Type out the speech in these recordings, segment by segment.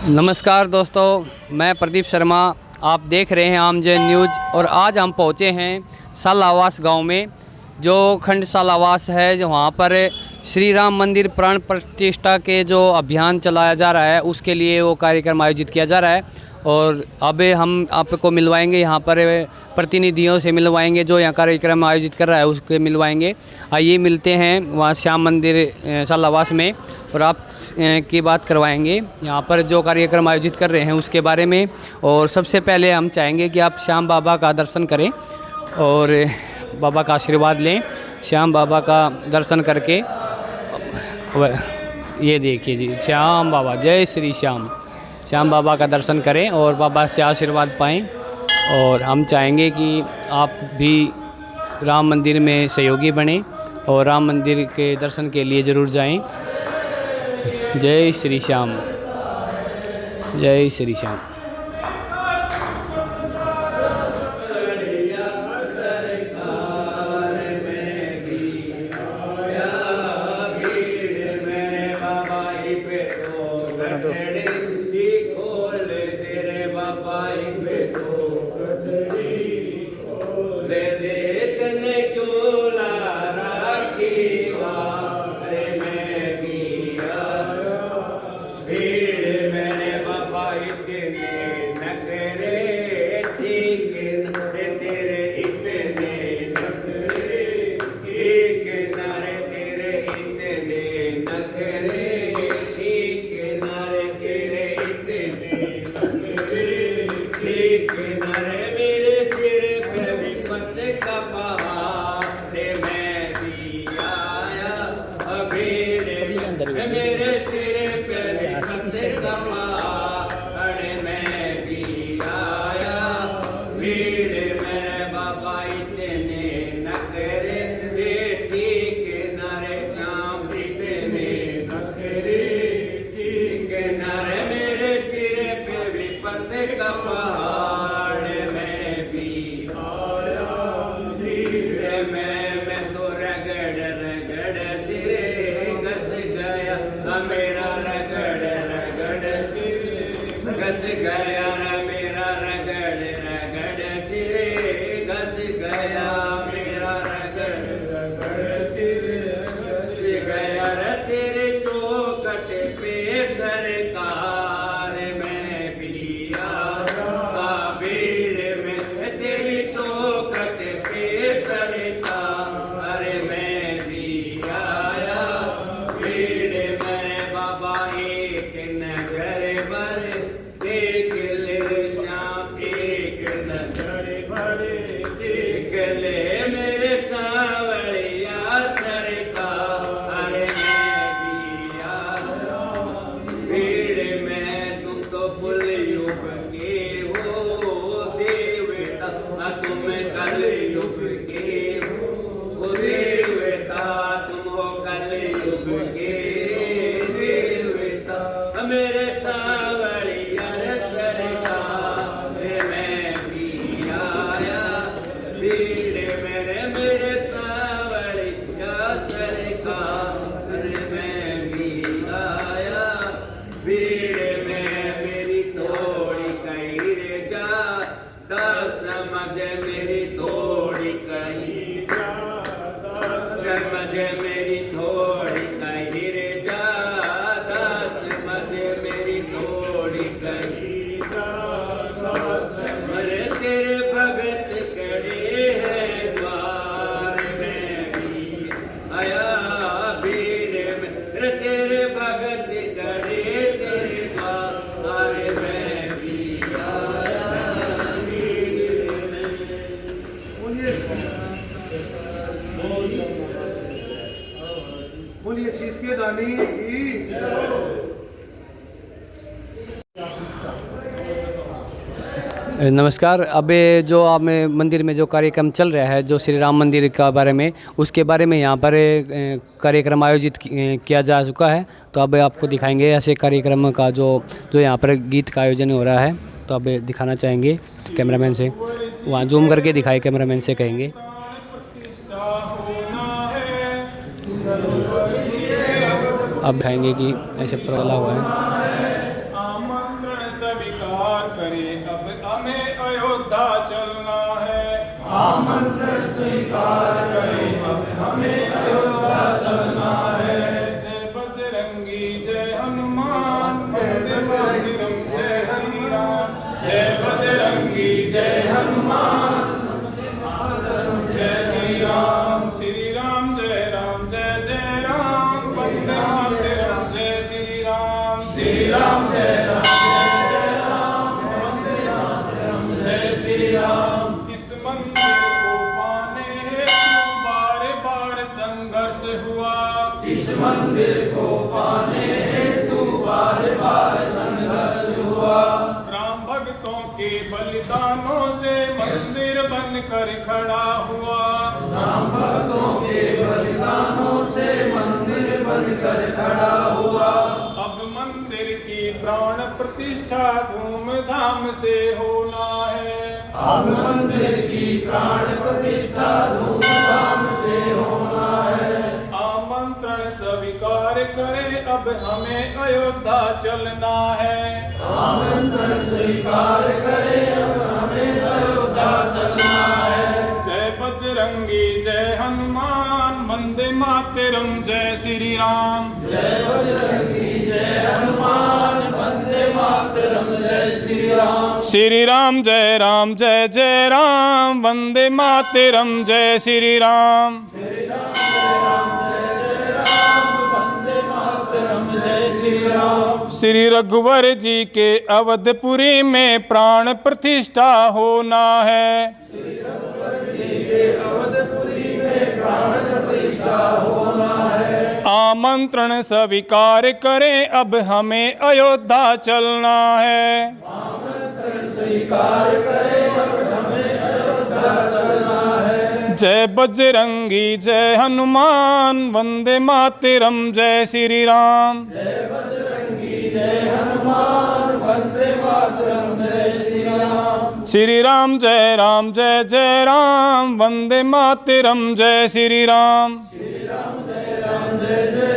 नमस्कार दोस्तों, मैं प्रदीप शर्मा। आप देख रहे हैं आमजन न्यूज़ और आज हम पहुंचे हैं सालावास गांव में, जो खंड सालावास है, जो वहां पर श्री राम मंदिर प्राण प्रतिष्ठा के जो अभियान चलाया जा रहा है उसके लिए वो कार्यक्रम आयोजित किया जा रहा है। और अब हम आपको मिलवाएंगे, यहाँ पर प्रतिनिधियों से मिलवाएंगे जो यहाँ कार्यक्रम आयोजित कर रहा है उसके मिलवाएंगे। आइए मिलते हैं वहाँ श्याम मंदिर सालावास में और आप की बात करवाएंगे यहाँ पर जो कार्यक्रम आयोजित कर रहे हैं उसके बारे में। और सबसे पहले हम चाहेंगे कि आप श्याम बाबा का दर्शन करें और बाबा का आशीर्वाद लें। श्याम बाबा का दर्शन करके ये देखिए जी, श्याम बाबा, जय श्री श्याम। श्याम बाबा का दर्शन करें और बाबा से आशीर्वाद पाएं। और हम चाहेंगे कि आप भी राम मंदिर में सहयोगी बने और राम मंदिर के दर्शन के लिए ज़रूर जाएं। जय श्री श्याम, जय श्री श्याम। मेरे सिर पे खतरे का पहाड़ में भी आया, भीड़ मेरे बाबा इतने नखरे, ठीक नारे श्याम इतने नखरे, ठीक नारे मेरे सिर पे भी पत्ते का पहाड़ में भी आया, भीड़ में तो रगड़ रगड़ सिरे मेरा रगड़ रगड़ सिरे घस गया, मेरा रगड़ रगड़ सिरे घस गया, मेरा रगड़ रगड़ सिरे घस गया। तेरे चौखट पे सरकार में भी आया, भीड़ में तेरी चौखट पे सरकार में भी आया, भीड़ बाबा एक नजर भर देख ले श्याम, एक नजर भर देख ले मेरे सावरिया सरकार में भी आया, भीड़ में तुम तो पुल युग के हो देवता, तुम कल युग के हो देवता, तुम हो कल युग के मेरे सावरिया सरकार में भी आया, भीड़ मेरे सावरिया सरकार में भी आया, भीड़ में मेरी तोड़ी कहीं रे जा, समझ मेरी तोड़ी कहीं जा, समझ मेरी थोड़ी कहीं रे जा, तेरे भगत खड़े हैं द्वार में भी आया, भीड़ में तेरे भगत खड़े तेरे द्वार में भी आया, भीड़ में। बोलिए शीश के दानी की। नमस्कार। अब जो आप मंदिर में जो कार्यक्रम चल रहा है, जो श्री राम मंदिर का बारे में, उसके बारे में यहाँ पर कार्यक्रम आयोजित किया जा चुका है। तो अब आपको दिखाएंगे ऐसे कार्यक्रम का जो यहाँ पर गीत का आयोजन हो रहा है। तो अब दिखाना चाहेंगे कैमरामैन से, वहाँ जूम करके दिखाए, कैमरामैन से कहेंगे। अब दिखाएंगे कि ऐसे प्रला हुआ है। अयोध्या चलना है। आमंत्रण स्वीकार करें अब हमें अयोध्या चलना है। जय बजरंगी जय हनुमान वंदे मातरम जय श्री राम। जय बजरंगी जय हनुमान जय श्री राम। श्री राम जय जय राम वंदे मातरम जय श्री राम। श्री राम जय राम वंदे मातरम जय श्री राम। इस मंदिर को पाने हेतु बार बार संघर्ष हुआ। इस मंदिर को पाने हेतु बार बार संघर्ष हुआ। राम भक्तों के बलिदानों से मंदिर बनकर खड़ा हुआ। राम भक्तों के बलिदानों से मंदिर बनकर खड़ा हुआ। अब मंदिर की प्राण प्रतिष्ठा धूमधाम से होना है। अब मंदिर की प्राण प्रतिष्ठा धूमधाम से होना है। आमंत्रण स्वीकार करें अब हमें अयोध्या चलना है। आमंत्रण स्वीकार करें अब हमें अयोध्या चलना है। जय बजरंगी जय हनुमान वंदे मातरम जय श्री राम। जय बजरंगी जय हनुमान वंदे मातरम जय श्री राम। श्री राम जय जय राम वंदे मातरम जय श्री राम। श्री राम जय राम वंदे मातरम जय श्री राम। श्री रघुवर जी के अवधपुरी में प्राण प्रतिष्ठा होना है। अवधपुरी में प्राण प्रतिष्ठा होना है। आमंत्रण स्वीकार करें अब हमें अयोध्या चलना है। आमंत्रण स्वीकार करें अब हमें अयोध्या चलना है। जय बजरंगी जय हनुमान वंदे मातरम जय श्री राम। जय बजरंगी जय हनुमान वंदे मातरम जय श्री राम। श्री राम जय जय राम वंदे मातरम जय श्री राम। श्री राम जय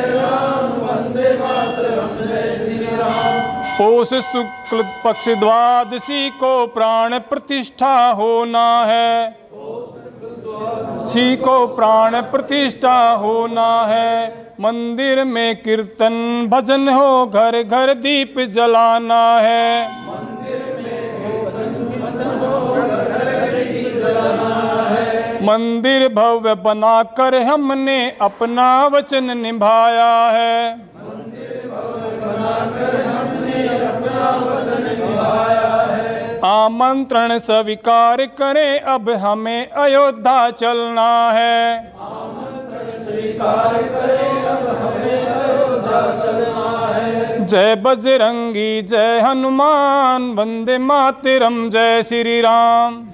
राम वंदे मातरम जय श्री राम। पौष शुक्ल पक्ष द्वादशी को प्राण प्रतिष्ठा होना है। शी को प्राण प्रतिष्ठा होना है। मंदिर में कीर्तन भजन हो घर घर दीप जलाना है। मंदिर भव्य बनाकर हमने अपना वचन निभाया है। आमंत्रण स्वीकार करें अब हमें अयोध्या चलना है। स्वीकार करें अब हमें अयोध्या चलना है। जय बजरंगी जय हनुमान वंदे मातरम जय श्री राम।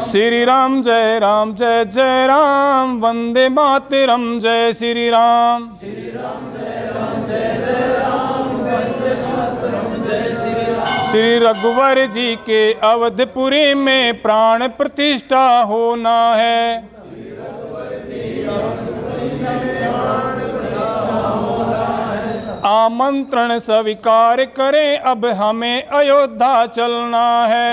श्री राम जय जय राम वंदे मातरम जय श्री राम। श्री रघुवर जी के अवधपुरी में प्राण प्रतिष्ठा होना है। आमंत्रण स्वीकार करें अब हमें अयोध्या चलना है।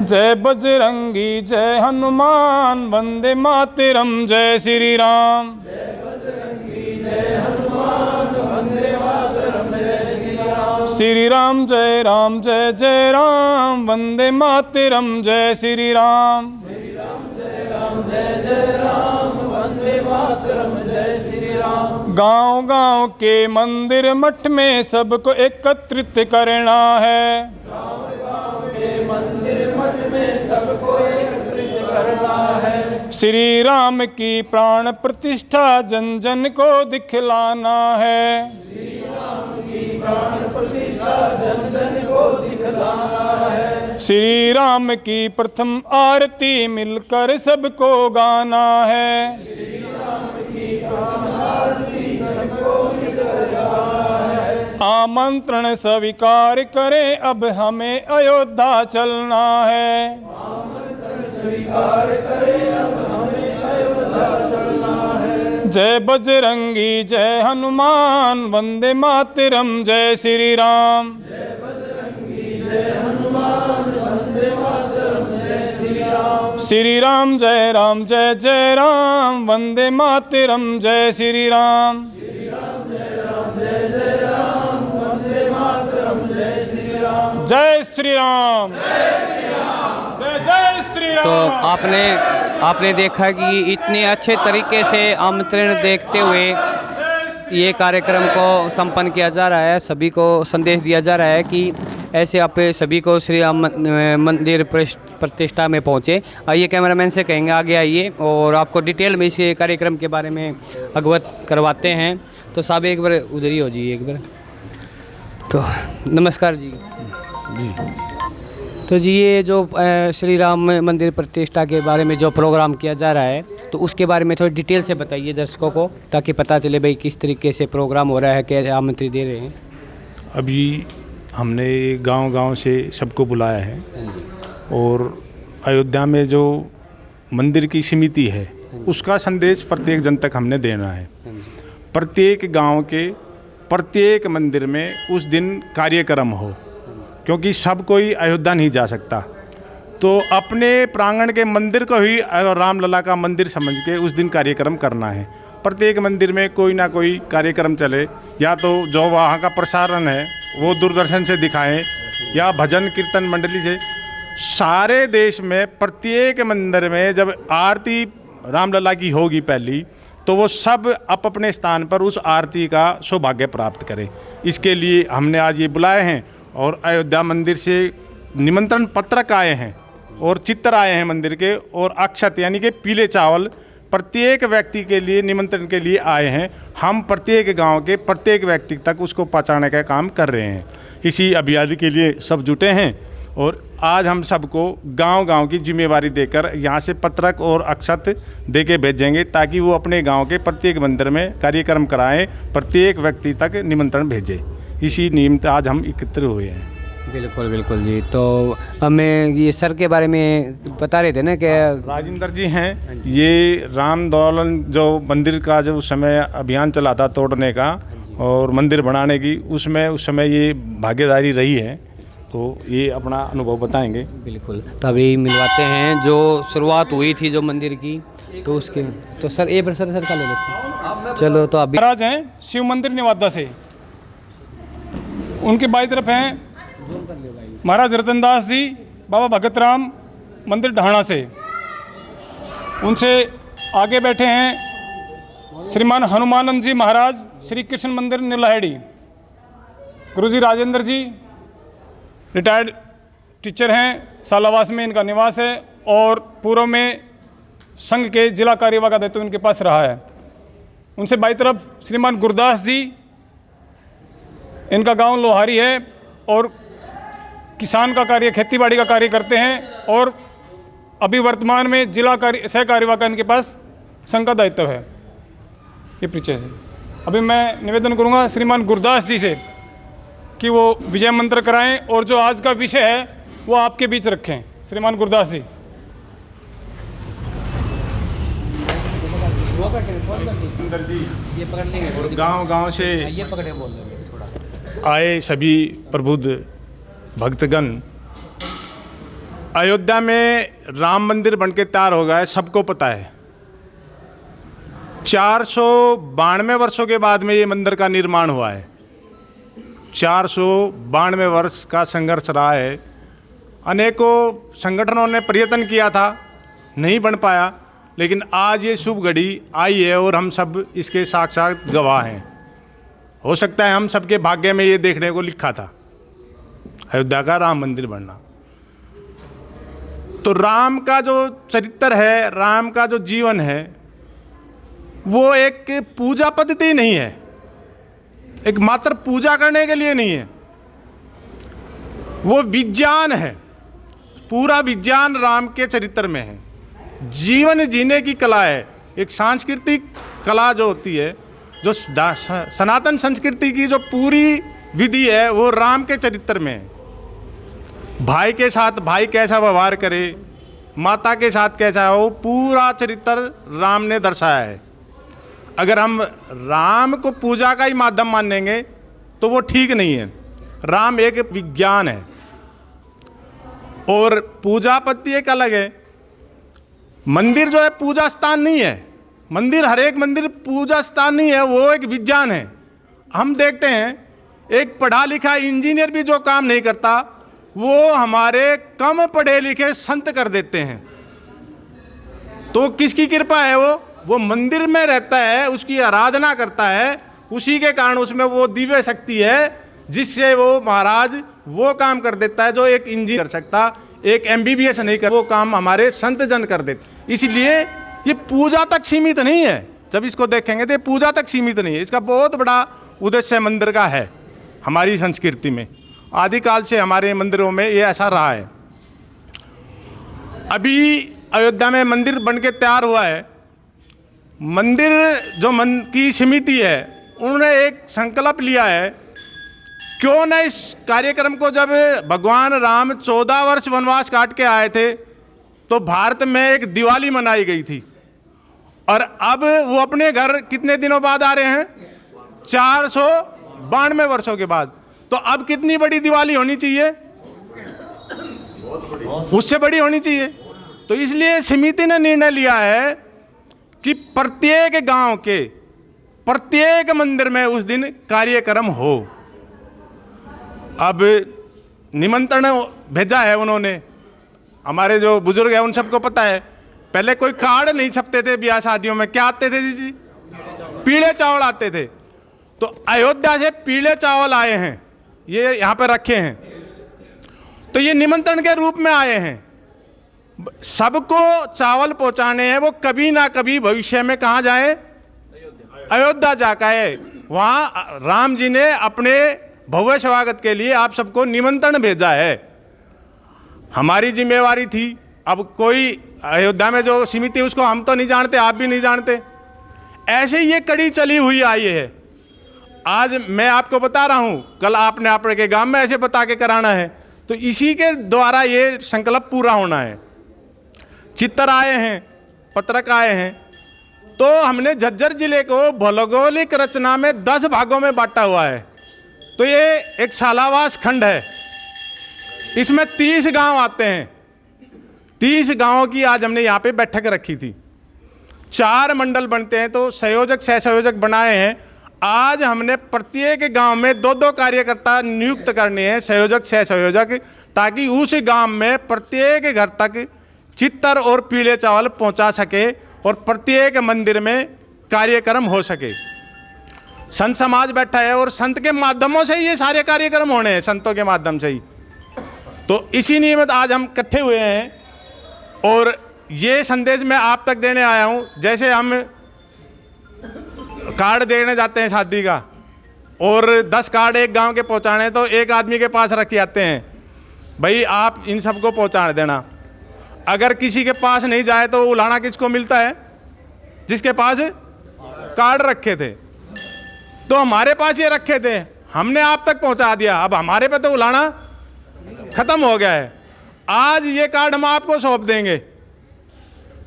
जय बजरंगी जय हनुमान वंदे मातरम जय श्री राम। श्री राम जय जय राम वंदे मातरम जय श्री राम। गांव गांव के मंदिर मठ में सबको एकत्रित करना है। श्री राम की प्राण प्रतिष्ठा जन जन को दिखलाना है। श्री राम की प्रथम आरती मिलकर सबको गाना है। आमंत्रण स्वीकार करें अब हमें अयोध्या चलना है। जय बजरंगी जय हनुमान वंदे मातरम जय श्री राम। जय बजरंगी जय हनुमान वंदे मातरम जय श्री राम। श्री राम जय जय राम वंदे मातरम जय श्री राम। श्री राम जय राम वंदे मातरम जय श्री राम। जय श्री राम जय श्री राम। तो आपने देखा कि इतने अच्छे तरीके से आमंत्रण देखते हुए ये कार्यक्रम को संपन्न किया जा रहा है। सभी को संदेश दिया जा रहा है कि ऐसे आप सभी को श्री राम मंदिर प्रतिष्ठा में पहुँचे। आइए कैमरामैन से कहेंगे आगे आइए और आपको डिटेल में इस कार्यक्रम के बारे में अवगत करवाते हैं। तो साहब एक बार उधर ही हो जाइए एक बार। तो नमस्कार जी। तो जी ये जो श्री राम मंदिर प्रतिष्ठा के बारे में जो प्रोग्राम किया जा रहा है तो उसके बारे में थोड़ी डिटेल से बताइए दर्शकों को, ताकि पता चले भाई किस तरीके से प्रोग्राम हो रहा है, क्या आमंत्रित दे रहे हैं। अभी हमने गांव-गांव से सबको बुलाया है और अयोध्या में जो मंदिर की समिति है उसका संदेश प्रत्येक जन तक हमने देना है। प्रत्येक गांव के प्रत्येक मंदिर में उस दिन कार्यक्रम हो, क्योंकि सब कोई अयोध्या नहीं जा सकता, तो अपने प्रांगण के मंदिर को ही रामलला का मंदिर समझ के उस दिन कार्यक्रम करना है। प्रत्येक मंदिर में कोई ना कोई कार्यक्रम चले, या तो जो वहाँ का प्रसारण है वो दूरदर्शन से दिखाएं या भजन कीर्तन मंडली से। सारे देश में प्रत्येक मंदिर में जब आरती रामलला की होगी पहली, तो वो सब अपने स्थान पर उस आरती का सौभाग्य प्राप्त करें। इसके लिए हमने आज ये बुलाए हैं और अयोध्या मंदिर से निमंत्रण पत्रक आए हैं और चित्र आए हैं मंदिर के, और अक्षत यानी कि पीले चावल प्रत्येक व्यक्ति के लिए निमंत्रण के लिए आए हैं। हम प्रत्येक गांव के प्रत्येक व्यक्ति तक उसको पहुंचाने का काम कर रहे हैं। इसी अभियान के लिए सब जुटे हैं और आज हम सबको गांव-गांव की जिम्मेवारी देकर यहाँ से पत्रक और अक्षत दे के भेजेंगे, ताकि वो अपने गांव के प्रत्येक मंदिर में कार्यक्रम कराएं, प्रत्येक व्यक्ति तक निमंत्रण भेजें। इसी निमित्त आज हम एकत्र हुए हैं। बिल्कुल बिल्कुल जी। तो हमें ये सर के बारे में बता रहे थे ना कि राजेंद्र जी हैं, ये राम दौलन जो मंदिर का जो उस समय अभियान चला था तोड़ने का और मंदिर बनाने की, उसमें उस समय ये भागीदारी रही है, तो ये अपना अनुभव बताएंगे। बिल्कुल। तो अभी मिलवाते हैं जो शुरुआत हुई थी जो मंदिर की, तो उसके तो सर एक बार सर का ले लेते हैं। चलो तो अभी महाराज हैं शिव मंदिर नेवादा से, उनके बाई तरफ हैं महाराज रतनदास जी बाबा भगत राम मंदिर ढाणा से। उनसे आगे बैठे हैं श्रीमान हनुमानंद जी महाराज श्री कृष्ण मंदिर नीलाहेड़ी। गुरुजी राजेंद्र जी रिटायर्ड टीचर हैं, सालावास में इनका निवास है और पूर्व में संघ के जिला कार्यवाह का दायित्व इनके पास रहा है। उनसे बाई तरफ श्रीमान गुरदास जी, इनका गांव लोहारी है और किसान का कार्य, खेतीबाड़ी का कार्य करते हैं और अभी वर्तमान में जिला सह कार्यवाह का इनके पास संघ का दायित्व है। ये पीछे से अभी मैं निवेदन करूंगा श्रीमान गुरदास जी से कि वो विजय मंत्र कराएं और जो आज का विषय है वो आपके बीच रखें। श्रीमान गुरदास जी। ये पकड़ लेंगे, गांव-गांव से ये पकड़े बोल रहे थोड़ा। आए सभी प्रबुद्ध भक्तगण, अयोध्या में राम मंदिर बनके तैयार हो गया है, सबको पता है। 492 वर्षों के बाद में ये मंदिर का निर्माण हुआ है। 492 वर्ष का संघर्ष रहा है। अनेकों संगठनों ने प्रयत्न किया था, नहीं बन पाया, लेकिन आज ये शुभ घड़ी आई है और हम सब इसके साक्षात गवाह हैं। हो सकता है हम सबके भाग्य में ये देखने को लिखा था, अयोध्या का राम मंदिर बनना। तो राम का जो चरित्र है, राम का जो जीवन है, वो एक पूजा पद्धति नहीं है, एक मात्र पूजा करने के लिए नहीं है, वो विज्ञान है। पूरा विज्ञान राम के चरित्र में है। जीवन जीने की कला है, एक सांस्कृतिक कला जो होती है, जो सनातन संस्कृति की जो पूरी विधि है वो राम के चरित्र में है। भाई के साथ भाई कैसा व्यवहार करे, माता के साथ कैसा हो, पूरा चरित्र राम ने दर्शाया है। अगर हम राम को पूजा का ही माध्यम मानेंगे तो वो ठीक नहीं है। राम एक विज्ञान है और पूजा पद्धति एक अलग है। मंदिर जो है पूजा स्थान नहीं है, मंदिर हर एक मंदिर पूजा स्थान नहीं है, वो एक विज्ञान है। हम देखते हैं एक पढ़ा लिखा इंजीनियर भी जो काम नहीं करता वो हमारे कम पढ़े लिखे संत कर देते हैं। तो किसकी कृपा है? वो मंदिर में रहता है, उसकी आराधना करता है, उसी के कारण उसमें वो दिव्य शक्ति है जिससे वो महाराज वो काम कर देता है जो एक इंजीनियर कर सकता, एक MBBS नहीं कर, वो काम हमारे संत जन कर देते। इसलिए ये पूजा तक सीमित नहीं है। जब इसको देखेंगे तो ये पूजा तक सीमित नहीं है, इसका बहुत बड़ा उद्देश्य मंदिर का है। हमारी संस्कृति में आदिकाल से हमारे मंदिरों में ये ऐसा रहा है। अभी अयोध्या में मंदिर बन के तैयार हुआ है। मंदिर जो मन की समिति है उन्होंने एक संकल्प लिया है, क्यों न इस कार्यक्रम को, जब भगवान राम 14 वर्ष वनवास काट के आए थे तो भारत में एक दिवाली मनाई गई थी और अब वो अपने घर कितने दिनों बाद आ रहे हैं? 492 वर्षों के बाद। तो अब कितनी बड़ी दिवाली होनी चाहिए? उससे बड़ी होनी चाहिए। तो इसलिए समिति ने निर्णय लिया है कि प्रत्येक गांव के प्रत्येक मंदिर में उस दिन कार्यक्रम हो। अब निमंत्रण भेजा है उन्होंने, हमारे जो बुजुर्ग हैं उन सबको पता है, पहले कोई कार्ड नहीं छपते थे ब्याह शादियों में। क्या आते थे जी? पीले चावल आते थे। तो अयोध्या से पीले चावल आए हैं, ये यहाँ पर रखे हैं, तो ये निमंत्रण के रूप में आए हैं। सबको चावल पहुँचाने हैं, वो कभी ना कभी भविष्य में कहाँ जाए? अयोध्या जाकर वहाँ राम जी ने अपने भव्य स्वागत के लिए आप सबको निमंत्रण भेजा है। हमारी जिम्मेवारी थी। अब कोई अयोध्या में जो समिति उसको हम तो नहीं जानते, आप भी नहीं जानते, ऐसे ये कड़ी चली हुई आई है। आज मैं आपको बता रहा हूँ, कल आपने अपने के गांव में ऐसे बता के कराना है, तो इसी के द्वारा ये संकल्प पूरा होना है। चित्र आए हैं, पत्रक आए हैं, तो हमने झज्जर जिले को भौगोलिक रचना में 10 भागों में बांटा हुआ है। तो ये एक शालावास खंड है, इसमें 30 गांव आते हैं। 30 गांवों की आज हमने यहाँ पे बैठक रखी थी। 4 मंडल बनते हैं, तो संयोजक सह संयोजक बनाए हैं। आज हमने प्रत्येक गांव में 2-2 कार्यकर्ता नियुक्त करने हैं, संयोजक सह संयोजक, ताकि उस गांव में प्रत्येक घर तक चित्तर और पीले चावल पहुंचा सके और प्रत्येक मंदिर में कार्यक्रम हो सके। संत समाज बैठा है और संत के माध्यमों से ये सारे कार्यक्रम होने हैं, संतों के माध्यम से ही। तो इसी निमित्त आज हम इकट्ठे हुए हैं और ये संदेश मैं आप तक देने आया हूँ। जैसे हम कार्ड देने जाते हैं शादी का और 10 कार्ड एक गांव के पहुँचाने, तो एक आदमी के पास रख आते हैं, भाई आप इन सबको पहुँचा देना। अगर किसी के पास नहीं जाए तो उलाना किसको मिलता है? जिसके पास कार्ड रखे थे। तो हमारे पास ये रखे थे, हमने आप तक पहुंचा दिया, अब हमारे पे तो उलाना खत्म हो गया है। आज ये कार्ड हम आपको सौंप देंगे,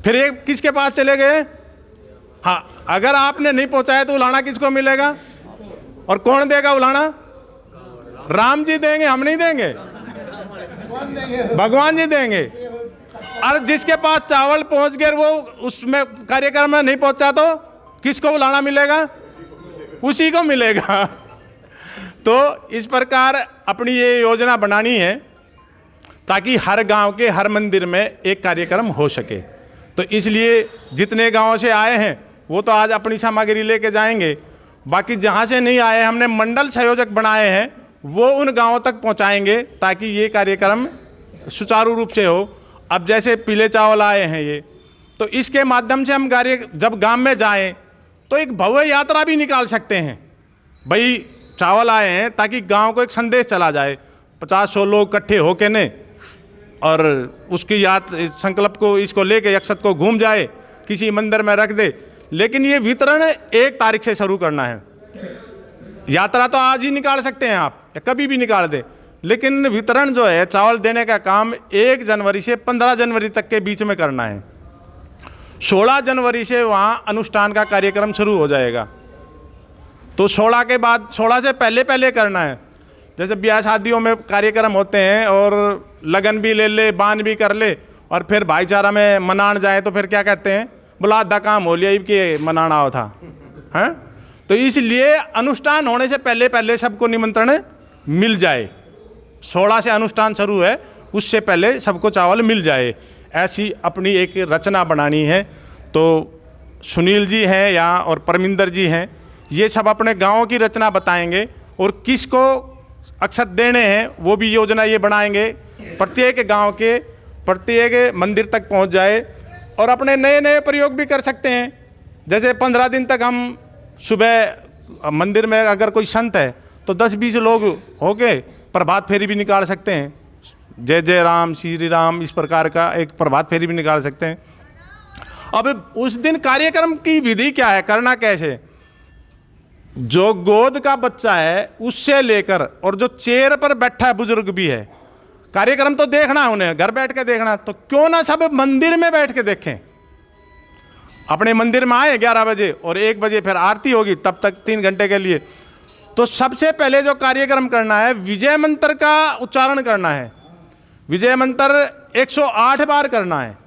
फिर ये किसके पास चले गए? हाँ, अगर आपने नहीं पहुंचाया तो उलाना किसको मिलेगा? और कौन देगा उलाना? राम जी देंगे, हम नहीं देंगे, भगवान जी देंगे। और जिसके पास चावल पहुंच गए वो उसमें कार्यक्रम में नहीं पहुंचा तो किसको उलाना मिलेगा? उसी को मिलेगा। तो इस प्रकार अपनी ये योजना बनानी है ताकि हर गांव के हर मंदिर में एक कार्यक्रम हो सके। तो इसलिए जितने गांवों से आए हैं वो तो आज अपनी सामग्री लेके जाएंगे, बाकी जहां से नहीं आए हमने मंडल संयोजक बनाए हैं, वो उन गांवों तक पहुंचाएंगे ताकि ये कार्यक्रम सुचारू रूप से हो। अब जैसे पीले चावल आए हैं ये, तो इसके माध्यम से हम जब गांव में जाएं तो एक भव्य यात्रा भी निकाल सकते हैं। भाई चावल आए हैं ताकि गांव को एक संदेश चला जाए, 50-100 लोग इकट्ठे होके ने और उसकी संकल्प को इसको लेके अक्षत को घूम जाए, किसी मंदिर में रख दे। लेकिन ये वितरण 1 तारीख से शुरू करना है। यात्रा तो आज ही निकाल सकते हैं आप या कभी भी निकाल दें, लेकिन वितरण जो है चावल देने का काम 1 जनवरी से 15 जनवरी तक के बीच में करना है। 16 जनवरी से वहाँ अनुष्ठान का कार्यक्रम शुरू हो जाएगा। तो 16 के बाद, 16 से पहले पहले करना है। जैसे ब्याह शादियों में कार्यक्रम होते हैं और लगन भी ले ले, बान भी कर ले और फिर भाईचारा में मनान जाए तो फिर क्या कहते हैं, बोला आधा काम हो लिया कि मनाना हो था, हैं। तो इसलिए अनुष्ठान होने से पहले पहले सबको निमंत्रण मिल जाए। 16 से अनुष्ठान शुरू है, उससे पहले सबको चावल मिल जाए, ऐसी अपनी एक रचना बनानी है। तो सुनील जी हैं यहाँ और परमिंदर जी हैं, ये सब अपने गाँव की रचना बताएंगे और किसको अक्षत देने हैं वो भी योजना ये बनाएंगे, प्रत्येक गांव के प्रत्येक मंदिर तक पहुंच जाए। और अपने नए नए प्रयोग भी कर सकते हैं। जैसे 15 दिन तक हम सुबह मंदिर में अगर कोई संत है तो 10-20 लोग होके प्रभात फेरी भी निकाल सकते हैं, जय जय राम श्री राम, इस प्रकार का एक प्रभात फेरी भी निकाल सकते हैं। अब उस दिन कार्यक्रम की विधि क्या है, करना कैसे, जो गोद का बच्चा है उससे लेकर और जो चेयर पर बैठा है बुजुर्ग भी है, कार्यक्रम तो देखना है उन्हें, घर बैठ के देखना, तो क्यों ना सब मंदिर में बैठ के देखें। अपने मंदिर में आए 11 बजे और 1 बजे फिर आरती होगी, तब तक 3 घंटे के लिए। तो सबसे पहले जो कार्यक्रम करना है, विजय मंत्र का उच्चारण करना है। विजय मंत्र 108 बार करना है।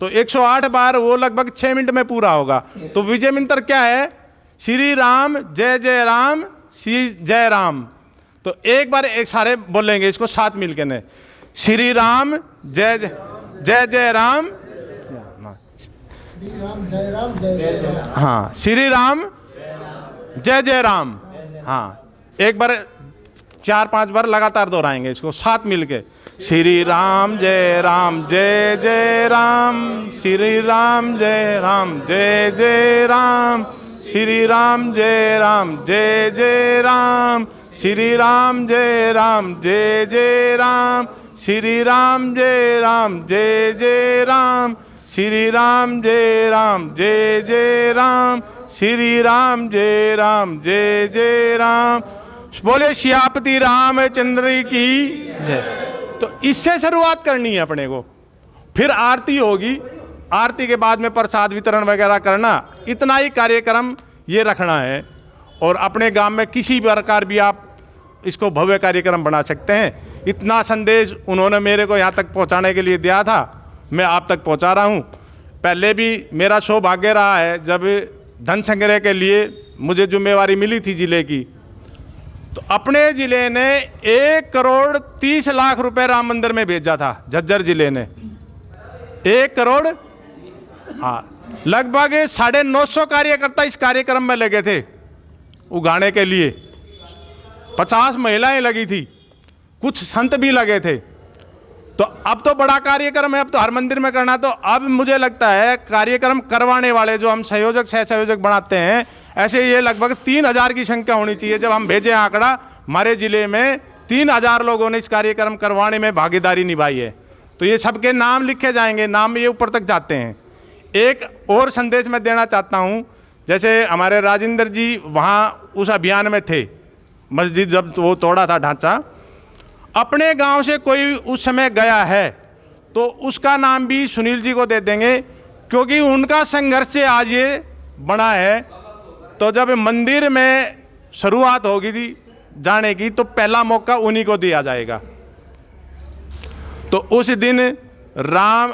तो 108 बार वो लगभग 6 मिनट में पूरा होगा। तो विजय मंत्र क्या है, श्री राम जय जय राम श्री जय राम। तो एक बार एक सारे बोलेंगे इसको साथ मिलके ने, श्री राम जय जय जय राम, हाँ श्री राम जय जय राम, हाँ एक बार 4-5 बार लगातार दोहराएंगे इसको साथ मिलके, श्री राम जय जय राम, श्री राम जय जय राम, श्री राम जय जय राम, श्री राम जय जय राम, श्री राम जय जय राम, श्री राम जय जय राम, श्री राम जय जय राम। बोले श्यापति रामचंद्र की जय। तो इससे शुरुआत करनी है अपने को, फिर आरती होगी, आरती के बाद में प्रसाद वितरण वगैरह करना, इतना ही कार्यक्रम ये रखना है। और अपने गांव में किसी प्रकार भी आप इसको भव्य कार्यक्रम बना सकते हैं। इतना संदेश उन्होंने मेरे को यहाँ तक पहुँचाने के लिए दिया था, मैं आप तक पहुँचा रहा हूँ। पहले भी मेरा सौभाग्य रहा है, जब धन संग्रह के लिए मुझे जिम्मेवारी मिली थी ज़िले की, तो अपने ज़िले ने 1,30,00,000 रुपए राम मंदिर में भेजा था। झज्जर ज़िले ने 1 करोड़, हाँ लगभग 950 कार्यकर्ता इस कार्यक्रम में लगे थे उगाने के लिए। 50 महिलाएं लगी थी, कुछ संत भी लगे थे। तो अब तो बड़ा कार्यक्रम है, अब तो हर मंदिर में करना। तो अब मुझे लगता है कार्यक्रम करवाने वाले जो हम संयोजक सह संयोजक बनाते हैं, ऐसे ये लगभग 3,000 की संख्या होनी चाहिए। जब हम भेजें आंकड़ा, हमारे ज़िले में 3,000 लोगों ने इस कार्यक्रम करवाने में भागीदारी निभाई है। तो ये सबके नाम लिखे जाएंगे, नाम ये ऊपर तक जाते हैं। एक और संदेश मैं देना चाहता हूँ, जैसे हमारे राजेंद्र जी वहाँ उस अभियान में थे, मस्जिद जब वो तोड़ा था ढांचा, अपने गांव से कोई उस समय गया है तो उसका नाम भी सुनील जी को दे देंगे, क्योंकि उनका संघर्ष से आज ये बना है। तो जब मंदिर में शुरुआत होगी थी जाने की, तो पहला मौका उन्हीं को दिया जाएगा। तो उस दिन राम,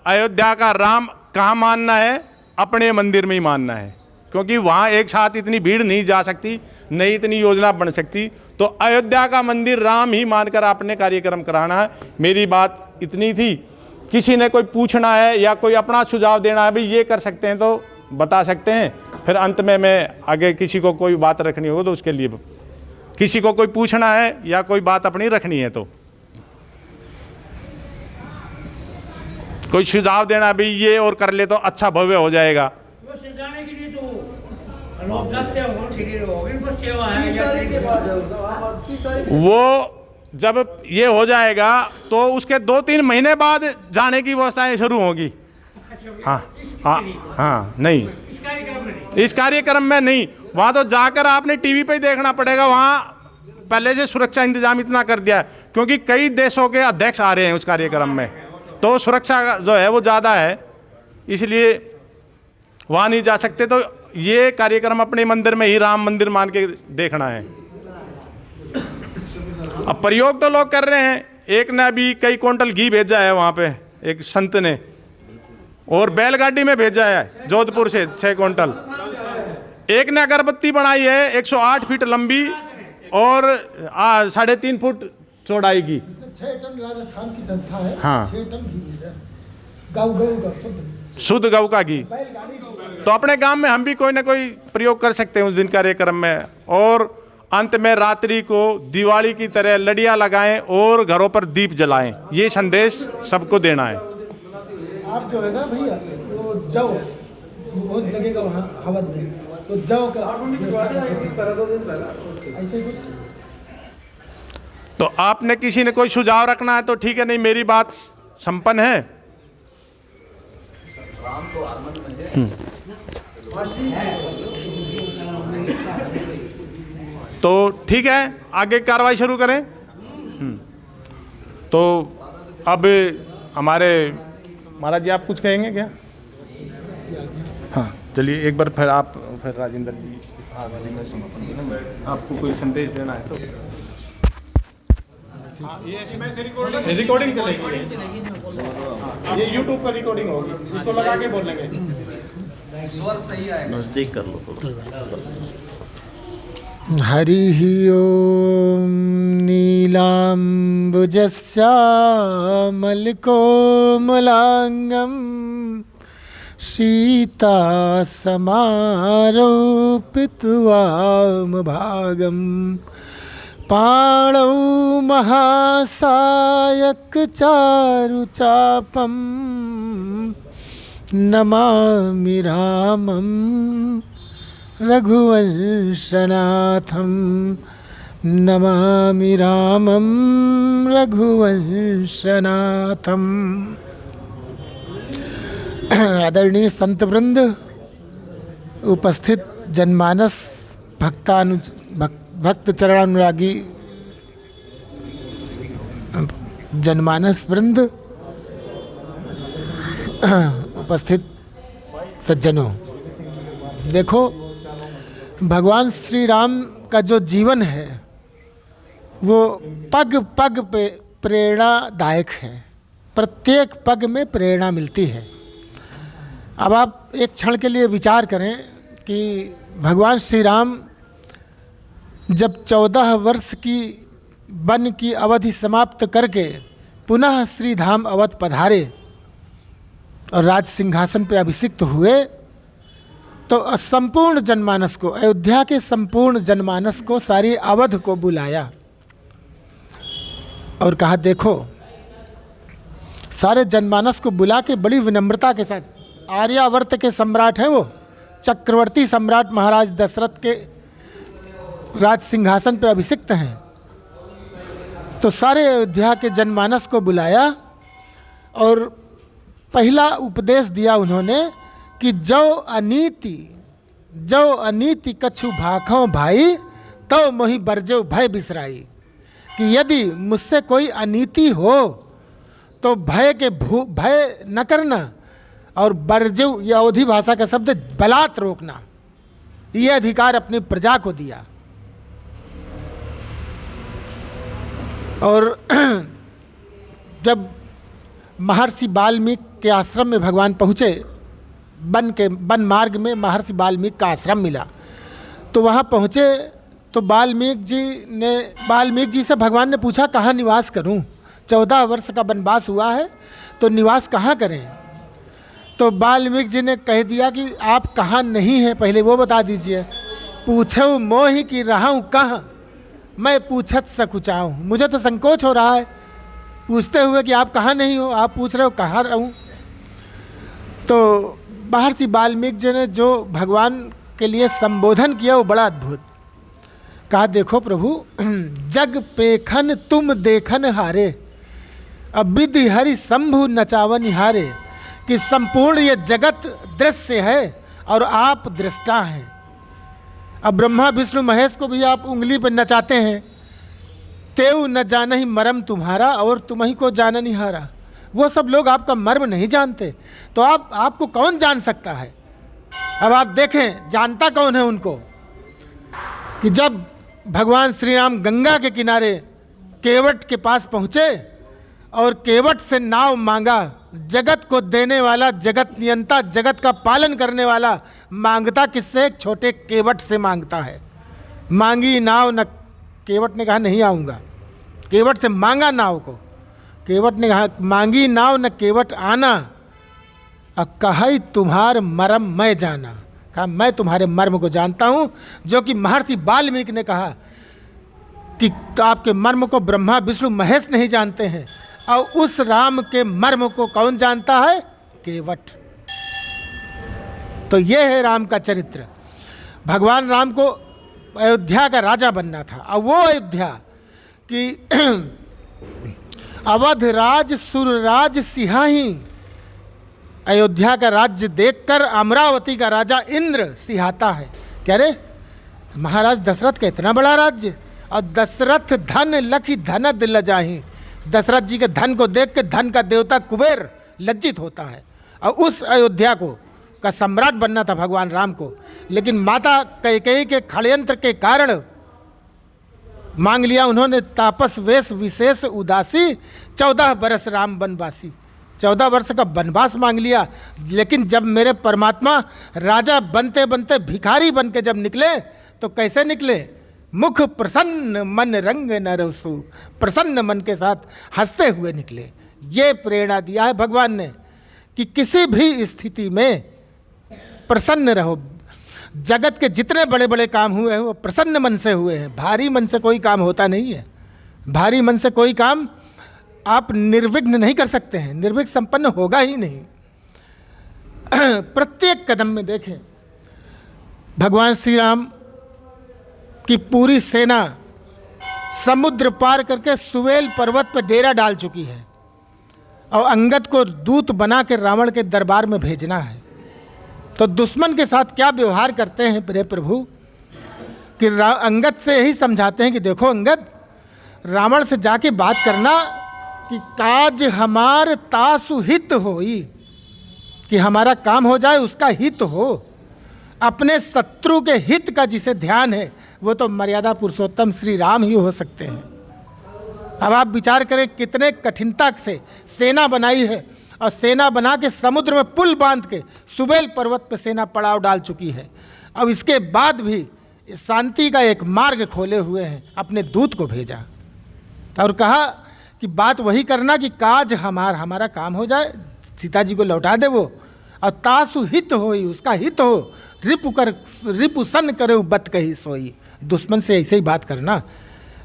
अयोध्या का राम कहाँ मानना है, अपने मंदिर में ही मानना है, क्योंकि वहाँ एक साथ इतनी भीड़ नहीं जा सकती, नहीं इतनी योजना बन सकती। तो अयोध्या का मंदिर राम ही मानकर आपने कार्यक्रम कराना है। मेरी बात इतनी थी। किसी ने कोई पूछना है या कोई अपना सुझाव देना है, भाई ये कर सकते हैं तो बता सकते हैं। फिर अंत में मैं आगे किसी को कोई बात रखनी हो तो उसके लिए, किसी को कोई पूछना है या कोई बात अपनी रखनी है तो कोई सुझाव देना, भाई ये और कर ले तो अच्छा भव्य हो जाएगा। वो जब ये हो जाएगा तो उसके 2-3 महीने बाद जाने की व्यवस्थाएं शुरू होगी। हाँ हाँ हाँ, नहीं इस कार्यक्रम में नहीं, वहाँ तो जाकर आपने टीवी पे ही देखना पड़ेगा। वहाँ पहले से सुरक्षा इंतजाम इतना कर दिया है, क्योंकि कई देशों के अध्यक्ष आ रहे हैं उस कार्यक्रम में, तो सुरक्षा जो है वो ज़्यादा है। इसलिए वहाँ नहीं जा सकते, तो ये कार्यक्रम अपने मंदिर में ही राम मंदिर मान के देखना है। अब प्रयोग तो लोग कर रहे हैं, एक ने अभी कई क्विंटल घी भेजा है वहाँ पे एक संत ने, और बैलगाड़ी में भेजा है जोधपुर से 6 क्विंटल। एक ने अगरबत्ती बनाई है 108 फीट लंबी और 3.5 फुट चौड़ाई की। 6 टन राजस्थान की संस्था है। हाँ। 6 टन घी भेजा है। गऊ का शुद्ध गऊ का घी। बैलगाड़ी तो अपने गांव में हम भी कोई ना कोई प्रयोग कर सकते हैं उस दिन कार्यक्रम में। और अंत में रात्रि को दिवाली की तरह लड़ियाँ लगाएं और घरों पर दीप जलाएं, ये संदेश सबको देना है। आप जो है ना भैया, वो जौ बहुत लगेगा वहाँ हवन में, तो जौ का ऐसे कुछ। तो आपने किसी ने कोई सुझाव रखना है तो ठीक है, नहीं मेरी बात संपन्न है। तो ठीक है, आगे कार्रवाई शुरू करें। तो अब हमारे महाराज जी आप कुछ कहेंगे क्या? हाँ चलिए एक बार फिर आप, फिर राजेंद्र जी आपको कोई संदेश देना है तो। हाँ, ये रिकॉर्डिंग चलेगी। हाँ, ये YouTube पर रिकॉर्डिंग होगी, इसको लगा के बोलेंगे। स्वर सही आएगा। नजदीक कर लो थोड़ा। हरिः ओम नीलाम्बुजश्यामलकोमलाङ्गं सीतासमारोपितवामभागं पाणौ महासायकचारुचापं नमामि रामं रघुवंशनाथं, नमामि रामं रघुवंशनाथं। आदरणीय संत वृंद, उपस्थित जनमानस भक्त चरणानुरागी जनमानस वृंद, उपस्थित सज्जनों, देखो भगवान श्री राम का जो जीवन है वो पग पग पे प्रेरणादायक है, प्रत्येक पग में प्रेरणा मिलती है। अब आप एक क्षण के लिए विचार करें कि भगवान श्री राम जब 14 वर्ष की वन की अवधि समाप्त करके पुनः श्री धाम अवध पधारे और राज सिंहासन पर अभिषिक्त हुए, तो संपूर्ण जनमानस को, अयोध्या के संपूर्ण जनमानस को, सारी अवध को बुलाया और कहा देखो, सारे जनमानस को बुला के बड़ी विनम्रता के साथ, आर्यावर्त के सम्राट हैं वो, चक्रवर्ती सम्राट महाराज दशरथ के राज सिंहासन पर अभिषिक्त हैं, तो सारे अयोध्या के जनमानस को बुलाया और पहला उपदेश दिया उन्होंने कि जो अनीति कछु भाखों भाई, तो मोहि बरजो भय बिसराई। कि यदि मुझसे कोई अनीति हो तो भय न करना, और बरजो ये अवधी भाषा का शब्द बलात् रोकना, ये अधिकार अपनी प्रजा को दिया। और जब महर्षि वाल्मीकि के आश्रम में भगवान पहुँचे, वन मार्ग में महर्षि वाल्मीकि का आश्रम मिला, तो वहाँ पहुँचे तो वाल्मीकि जी से भगवान ने पूछा कहाँ निवास करूँ, 14 वर्ष का वनवास हुआ है तो निवास कहाँ करें। तो वाल्मीकि जी ने कह दिया कि आप कहाँ नहीं हैं पहले वो बता दीजिए। पूछो मोहि की रहूँ कहाँ, मैं पूछत सकुचाऊँ। मुझे तो संकोच हो रहा है पूछते हुए कि आप कहाँ नहीं हो, आप पूछ रहे हो कहाँ रहूँ। तो महर्षि वाल्मीकि जी ने जो भगवान के लिए संबोधन किया वो बड़ा अद्भुत। कहा देखो प्रभु, जग पेखन तुम देखन हारे, अब विधि हरि शंभु नचावन हारे। कि संपूर्ण ये जगत दृश्य है और आप दृष्टा हैं। अब ब्रह्मा विष्णु महेश को भी आप उंगली पर नचाते हैं, तेऊ न जानहि मरम तुम्हारा और तुम्ही को जाननि हारा। वो सब लोग आपका मर्म नहीं जानते, तो आपको कौन जान सकता है। अब आप देखें जानता कौन है उनको, कि जब भगवान श्री राम गंगा के किनारे केवट के पास पहुँचे और केवट से नाव मांगा, जगत को देने वाला, जगत नियंता, जगत का पालन करने वाला मांगता किससे? एक छोटे केवट से मांगता है। मांगी नाव न, केवट ने कहा नहीं आऊँगा। केवट से मांगा नाव को, केवट ने कहा मांगी नाव न केवट आना, अब कहा तुम्हार मर्म मैं जाना। कहा मैं तुम्हारे मर्म को जानता हूँ, जो कि महर्षि वाल्मीकि ने कहा कि आपके मर्म को ब्रह्मा विष्णु महेश नहीं जानते हैं, और उस राम के मर्म को कौन जानता है? केवट। तो ये है राम का चरित्र। भगवान राम को अयोध्या का राजा बनना था, और वो अयोध्या कि अवध राज सुरराज सिंहाही, अयोध्या का राज्य देखकर अमरावती का राजा इंद्र सिहाता है। कह रहे महाराज दशरथ का इतना बड़ा राज्य, और दशरथ धन लखी धनद लजाही, दशरथ जी के धन को देख के धन का देवता कुबेर लज्जित होता है। और उस अयोध्या को का सम्राट बनना था भगवान राम को, लेकिन माता कैकेयी के षड्यंत्र के कारण मांग लिया उन्होंने तापस वेश विशेष उदासी, 14 बरस राम वनवासी। 14 वर्ष का वनवास मांग लिया, लेकिन जब मेरे परमात्मा राजा बनते बनते भिखारी बन के जब निकले तो कैसे निकले? मुख प्रसन्न मन रंग न रसू, प्रसन्न मन के साथ हंसते हुए निकले। ये प्रेरणा दिया है भगवान ने कि किसी भी स्थिति में प्रसन्न रहो। जगत के जितने बड़े बड़े काम हुए हैं वो प्रसन्न मन से हुए हैं, भारी मन से कोई काम होता नहीं है। भारी मन से कोई काम आप निर्विघ्न नहीं कर सकते हैं, निर्विघ्न संपन्न होगा ही नहीं। प्रत्येक कदम में देखें भगवान श्री राम की पूरी सेना समुद्र पार करके सुवेल पर्वत पर डेरा डाल चुकी है, और अंगद को दूत बना के रावण के दरबार में भेजना है। तो दुश्मन के साथ क्या व्यवहार करते हैं मेरे प्रभु कि अंगद से यही समझाते हैं कि देखो अंगद, रावण से जाके बात करना कि काज हमार तासु हित होई, कि हमारा काम हो जाए, उसका हित हो। अपने शत्रु के हित का जिसे ध्यान है वो तो मर्यादा पुरुषोत्तम श्री राम ही हो सकते हैं। अब आप विचार करें कितने कठिनता से सेना बनाई है, और सेना बना के समुद्र में पुल बांध के सुबेल पर्वत पर सेना पड़ाव डाल चुकी है। अब इसके बाद भी शांति का एक मार्ग खोले हुए हैं, अपने दूत को भेजा और कहा कि बात वही करना कि काज हमारा काम हो जाए, सीता जी को लौटा दे वो, और तासु हित होई, उसका हित हो, रिपु सन करे बत कही सोई। दुश्मन से ऐसे ही बात करना,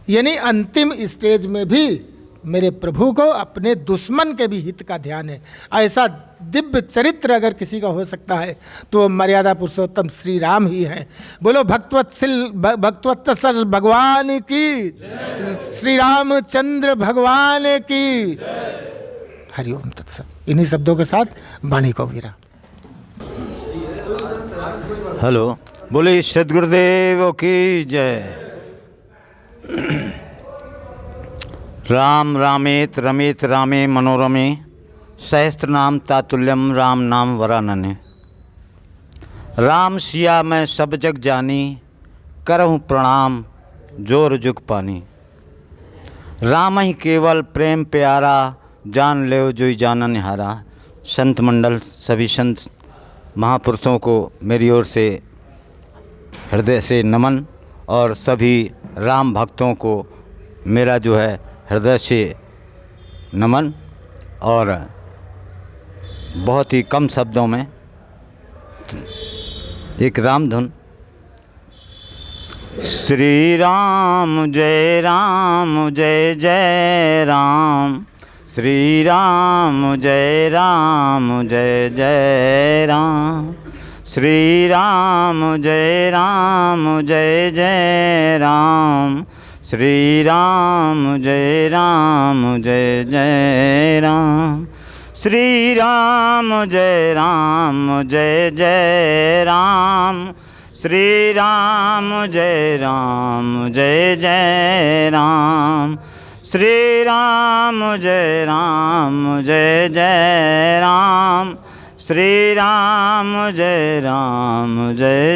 यानी अंतिम स्टेज में भी मेरे प्रभु को अपने दुश्मन के भी हित का ध्यान है। ऐसा दिव्य चरित्र अगर किसी का हो सकता है तो वो मर्यादा पुरुषोत्तम श्री राम ही हैं। बोलो भक्तवत्सल भगवान की, श्री रामचंद्र भगवान की। हरिओम तत्सत। इन्हीं शब्दों के साथ वाणी को विराम। हेलो, बोले सद्गुरुदेव की जय। राम रामेत रमेत रामे मनोरमे, सहस्त्र नाम तातुल्यम राम नाम वरानने। राम सिया मैं सब जग जानी, करहूँ प्रणाम जोर जुग पानी। राम ही केवल प्रेम प्यारा, जान ले जोई जानन हारा। संत मंडल, सभी संत महापुरुषों को मेरी ओर से हृदय से नमन, और सभी राम भक्तों को मेरा जो है हृदय से नमन। और बहुत ही कम शब्दों में एक राम धुन। श्री राम जय जय राम, श्री राम जय जय राम, श्री राम जय जय राम, श्री राम जय जय राम, श्री राम जय जय राम, श्री राम जय जय राम, श्री राम जय जय राम, श्री राम जय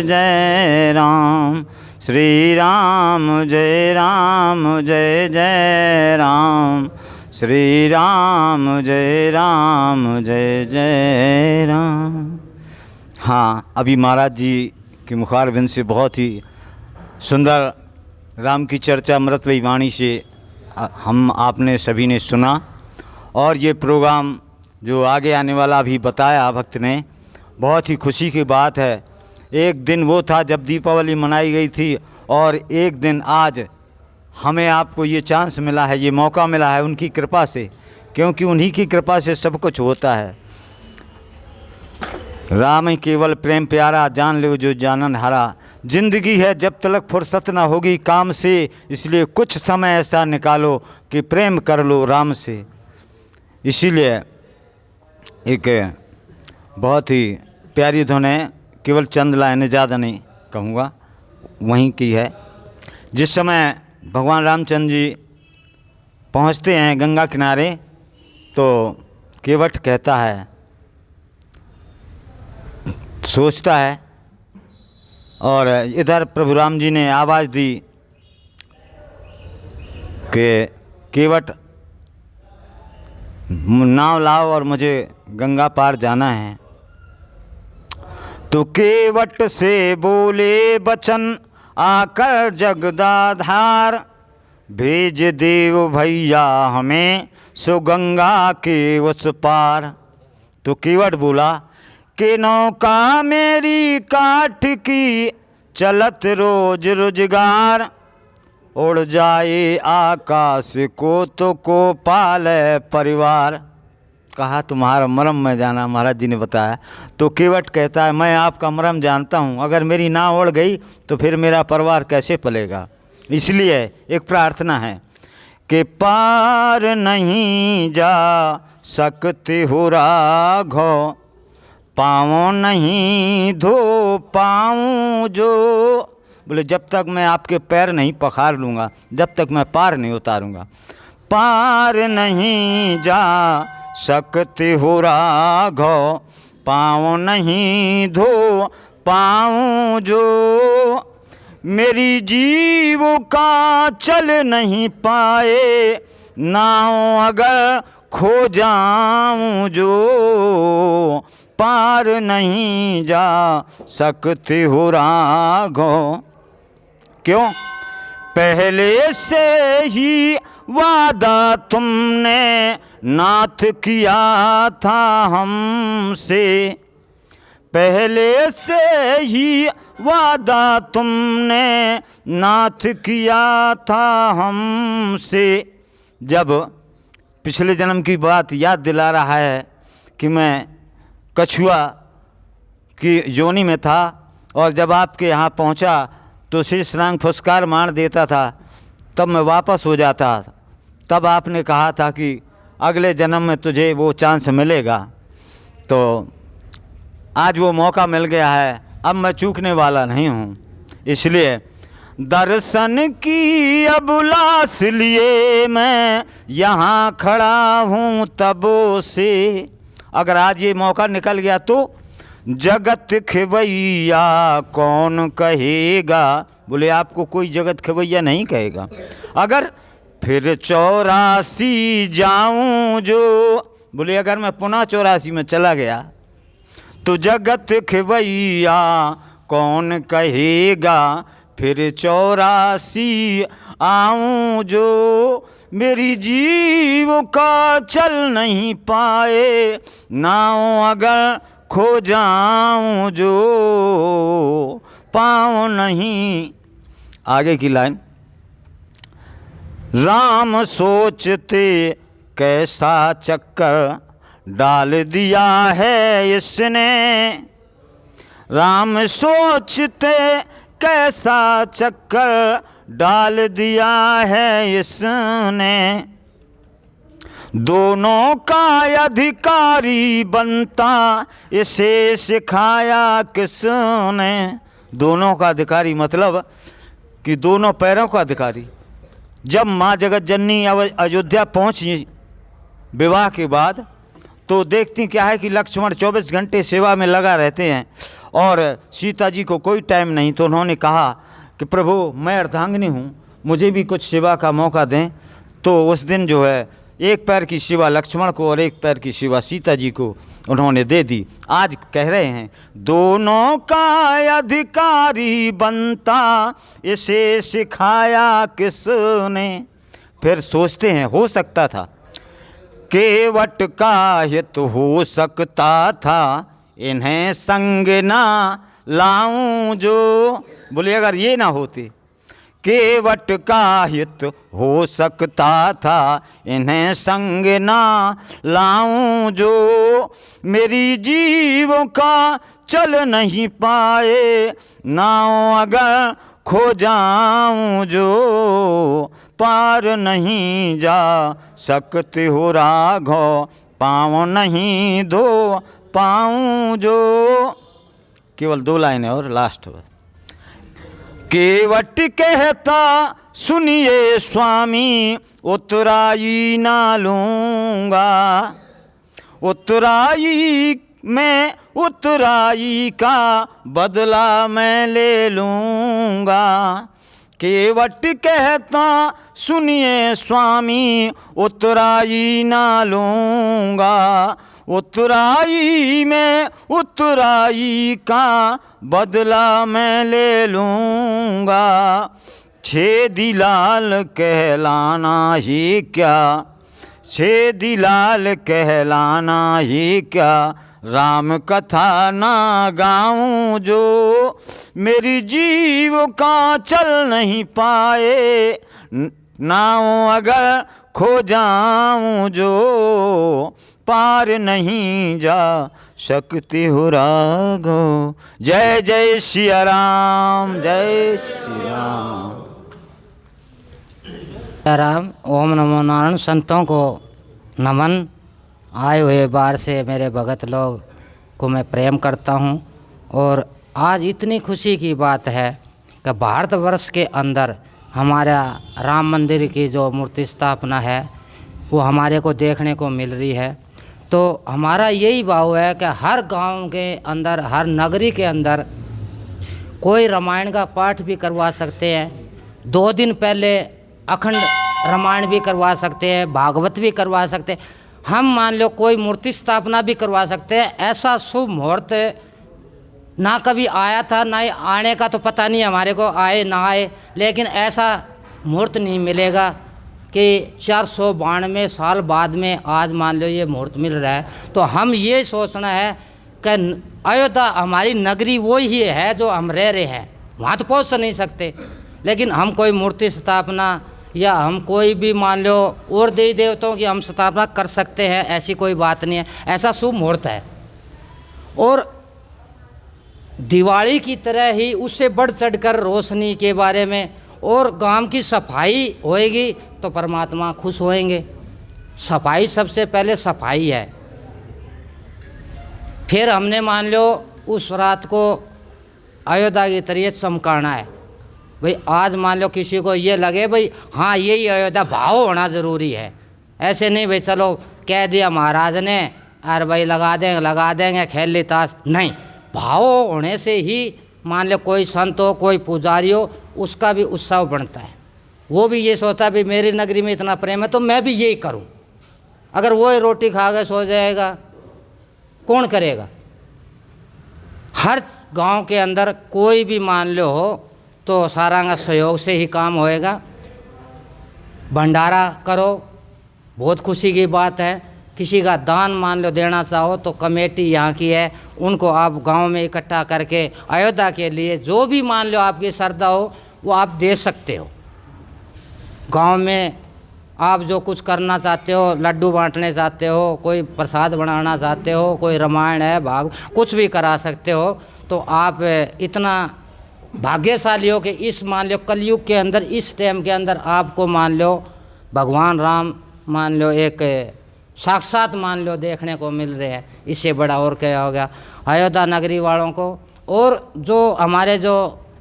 जय राम, श्री राम जय जय राम, श्री राम जय जय राम। हाँ, अभी महाराज जी के मुखारबिंद से बहुत ही सुंदर राम की चर्चा अमृतमयी वाणी से हम आपने सभी ने सुना। और ये प्रोग्राम जो आगे आने वाला अभी बताया भक्त ने, बहुत ही खुशी की बात है। एक दिन वो था जब दीपावली मनाई गई थी, और एक दिन आज हमें आपको ये चांस मिला है, ये मौका मिला है उनकी कृपा से, क्योंकि उन्हीं की कृपा से सब कुछ होता है। राम ही केवल प्रेम प्यारा, जान लो जो जानन हारा। जिंदगी है जब तक फुर्सत ना होगी काम से, इसलिए कुछ समय ऐसा निकालो कि प्रेम कर लो राम से। इसीलिए एक बहुत ही प्यारी धुन है, केवल चंद लाइनें, ज़्यादा नहीं कहूँगा, वहीं की है। जिस समय भगवान रामचंद्र जी पहुँचते हैं गंगा किनारे, तो केवट कहता है, सोचता है, और इधर प्रभु राम जी ने आवाज़ दी कि केवट नाव लाओ और मुझे गंगा पार जाना है। तो केवट से बोले बचन आकर जगदाधार, भेज देव भैया हमें सो गंगा के उस पार। तो केवट बोला कि नौका मेरी काठ की, चलत रोज रोजगार, उड़ जाए आकाश को तो को पाले परिवार। कहा तुम्हारा मरम मैं जाना, महाराज जी ने बताया। तो केवट कहता है, मैं आपका मरम जानता हूँ, अगर मेरी नाव उड़ गई तो फिर मेरा परिवार कैसे पलेगा। इसलिए एक प्रार्थना है कि पार नहीं जा सकते हो राघव, पाँव नहीं धो पाऊँ जो। बोले जब तक मैं आपके पैर नहीं पखार लूँगा, जब तक मैं पार नहीं उतारूँगा। पार नहीं जा सकते हो राघव, पाँव नहीं धो पाऊँ जो। मेरी जीव का चल नहीं पाए, नाव अगर खो जाऊँ जो। पार नहीं जा सकते हो राघव। क्यों? पहले से ही वादा तुमने नाथ किया था हमसे, पहले से ही वादा तुमने नाथ किया था हमसे। जब पिछले जन्म की बात याद दिला रहा है कि मैं कछुआ की योनि में था, और जब आपके यहाँ पहुँचा तो शीश रंग फुसकार मार देता था, तब मैं वापस हो जाता। तब आपने कहा था कि अगले जन्म में तुझे वो चांस मिलेगा। तो आज वो मौका मिल गया है, अब मैं चूकने वाला नहीं हूँ। इसलिए दर्शन की अबुलास लिए मैं यहाँ खड़ा हूँ तबो से। अगर आज ये मौका निकल गया तो जगत खिवैया कौन कहेगा। बोले आपको कोई जगत खिवैया नहीं कहेगा। अगर फिर 84 जाऊं जो, बोले अगर मैं पुनः 84 में चला गया तो जगत खिवैया कौन कहेगा। फिर 84 आऊं जो, मेरी जीव का चल नहीं पाए, नाव अगर खो जाऊं जो। पाँव नहीं। आगे की लाइन, राम सोचते कैसा चक्कर डाल दिया है इसने। राम सोचते कैसा चक्कर डाल दिया है इसने। दोनों का अधिकारी बनता इसे सिखाया किसने। दोनों का अधिकारी मतलब कि दोनों पैरों का अधिकारी। जब माँ जगत जननी अयोध्या पहुँची विवाह के बाद, तो देखती क्या है कि लक्ष्मण 24 घंटे सेवा में लगा रहते हैं और सीता जी को कोई टाइम नहीं। तो उन्होंने कहा कि प्रभु मैं अर्धांगिनी हूँ, मुझे भी कुछ सेवा का मौका दें। तो उस दिन जो है एक पैर की सेवा लक्ष्मण को और एक पैर की सेवा सीता जी को उन्होंने दे दी। आज कह रहे हैं दोनों का अधिकारी बनता, इसे सिखाया किसने। फिर सोचते हैं हो सकता था केवट का हित हो सकता था, इन्हें संग ना लाऊं जो। बोले अगर ये ना होते केवट का हित हो सकता था, इन्हें संग ना लाऊं जो। मेरी जीव का चल नहीं पाए, नाव अगर खो जाऊं जो। पार नहीं जा सकते हो राघव, पाँव नहीं धो पाऊं जो। केवल 2 लाइनें और लास्ट। केवट कहता सुनिए स्वामी, उतराई ना लूँगा। उतराई मैं उतराई का बदला मैं ले लूँगा। केवट कहता सुनिए स्वामी, उतराई ना लूँगा। उतराई में उतराई का बदला मैं ले लूँगा। छेदी लाल कहलाना ही क्या, छेदी लाल कहलाना ही क्या। राम कथा ना गाऊं जो, मेरी जीव का चल नहीं पाए, नाव अगर खो जाऊं जो। पार नहीं जा सकती हो राघव। जय जय सिया राम, जय श्री राम। राम। ओम नमो नारायण। संतों को नमन। आए हुए बार से मेरे भगत लोग को मैं प्रेम करता हूँ। और आज इतनी खुशी की बात है कि भारतवर्ष के अंदर हमारा राम मंदिर की जो मूर्ति स्थापना है वो हमारे को देखने को मिल रही है। तो हमारा यही भाव है कि हर गांव के अंदर, हर नगरी के अंदर कोई रामायण का पाठ भी करवा सकते हैं। 2 दिन पहले अखंड रामायण भी करवा सकते हैं, भागवत भी करवा सकते हैं। हम मान लो कोई मूर्ति स्थापना भी करवा सकते हैं। ऐसा शुभ मुहूर्त ना कभी आया था, ना ही आने का तो पता नहीं हमारे को आए ना आए, लेकिन ऐसा मुहूर्त नहीं मिलेगा कि 492 साल बाद में आज मान लो ये मुहूर्त मिल रहा है। तो हम ये सोचना है कि अयोध्या हमारी नगरी वो ही है जो हम रह रहे हैं, वहाँ तो पहुँच नहीं सकते, लेकिन हम कोई मूर्ति स्थापना या हम कोई भी मान लो और देवी देवताओं की हम स्थापना कर सकते हैं, ऐसी कोई बात नहीं है। ऐसा शुभ मुहूर्त है। और दिवाली की तरह ही उससे बढ़ चढ़कर रोशनी के बारे में और गांव की सफाई होएगी तो परमात्मा खुश होएंगे। सफाई सबसे पहले सफाई है। फिर हमने मान लो उस रात को अयोध्या की तरीक़त चमकाना है। भाई आज मान लो किसी को ये लगे भाई हाँ यही अयोध्या, भाव होना ज़रूरी है। ऐसे नहीं भाई चलो कह दिया महाराज ने अरे भाई लगा देंगे खेल ली ताश, नहीं। भाव होने से ही मान लो कोई संत हो, कोई पुजारी हो, उसका भी उत्साह बढ़ता है। वो भी ये सोचता है भाई मेरी नगरी में इतना प्रेम है तो मैं भी यही करूं। अगर वो रोटी खा के सो जाएगा कौन करेगा। हर गांव के अंदर कोई भी मान लो हो तो सारा का सहयोग से ही काम होएगा। भंडारा करो, बहुत खुशी की बात है। किसी का दान मान लो देना चाहो तो कमेटी यहाँ की है, उनको आप गांव में इकट्ठा करके अयोध्या के लिए जो भी मान लो आपकी श्रद्धा हो वो आप दे सकते हो। गांव में आप जो कुछ करना चाहते हो, लड्डू बांटने चाहते हो, कोई प्रसाद बनाना चाहते हो, कोई रामायण है भाग कुछ भी करा सकते हो। तो आप इतना भाग्यशाली हो कि इस मान लो कलयुग के अंदर, इस टाइम के अंदर आपको मान लो भगवान राम मान लो एक साक्षात मान लो देखने को मिल रहे हैं। इससे बड़ा और क्या हो गया। अयोध्या नगरी वालों को और जो हमारे जो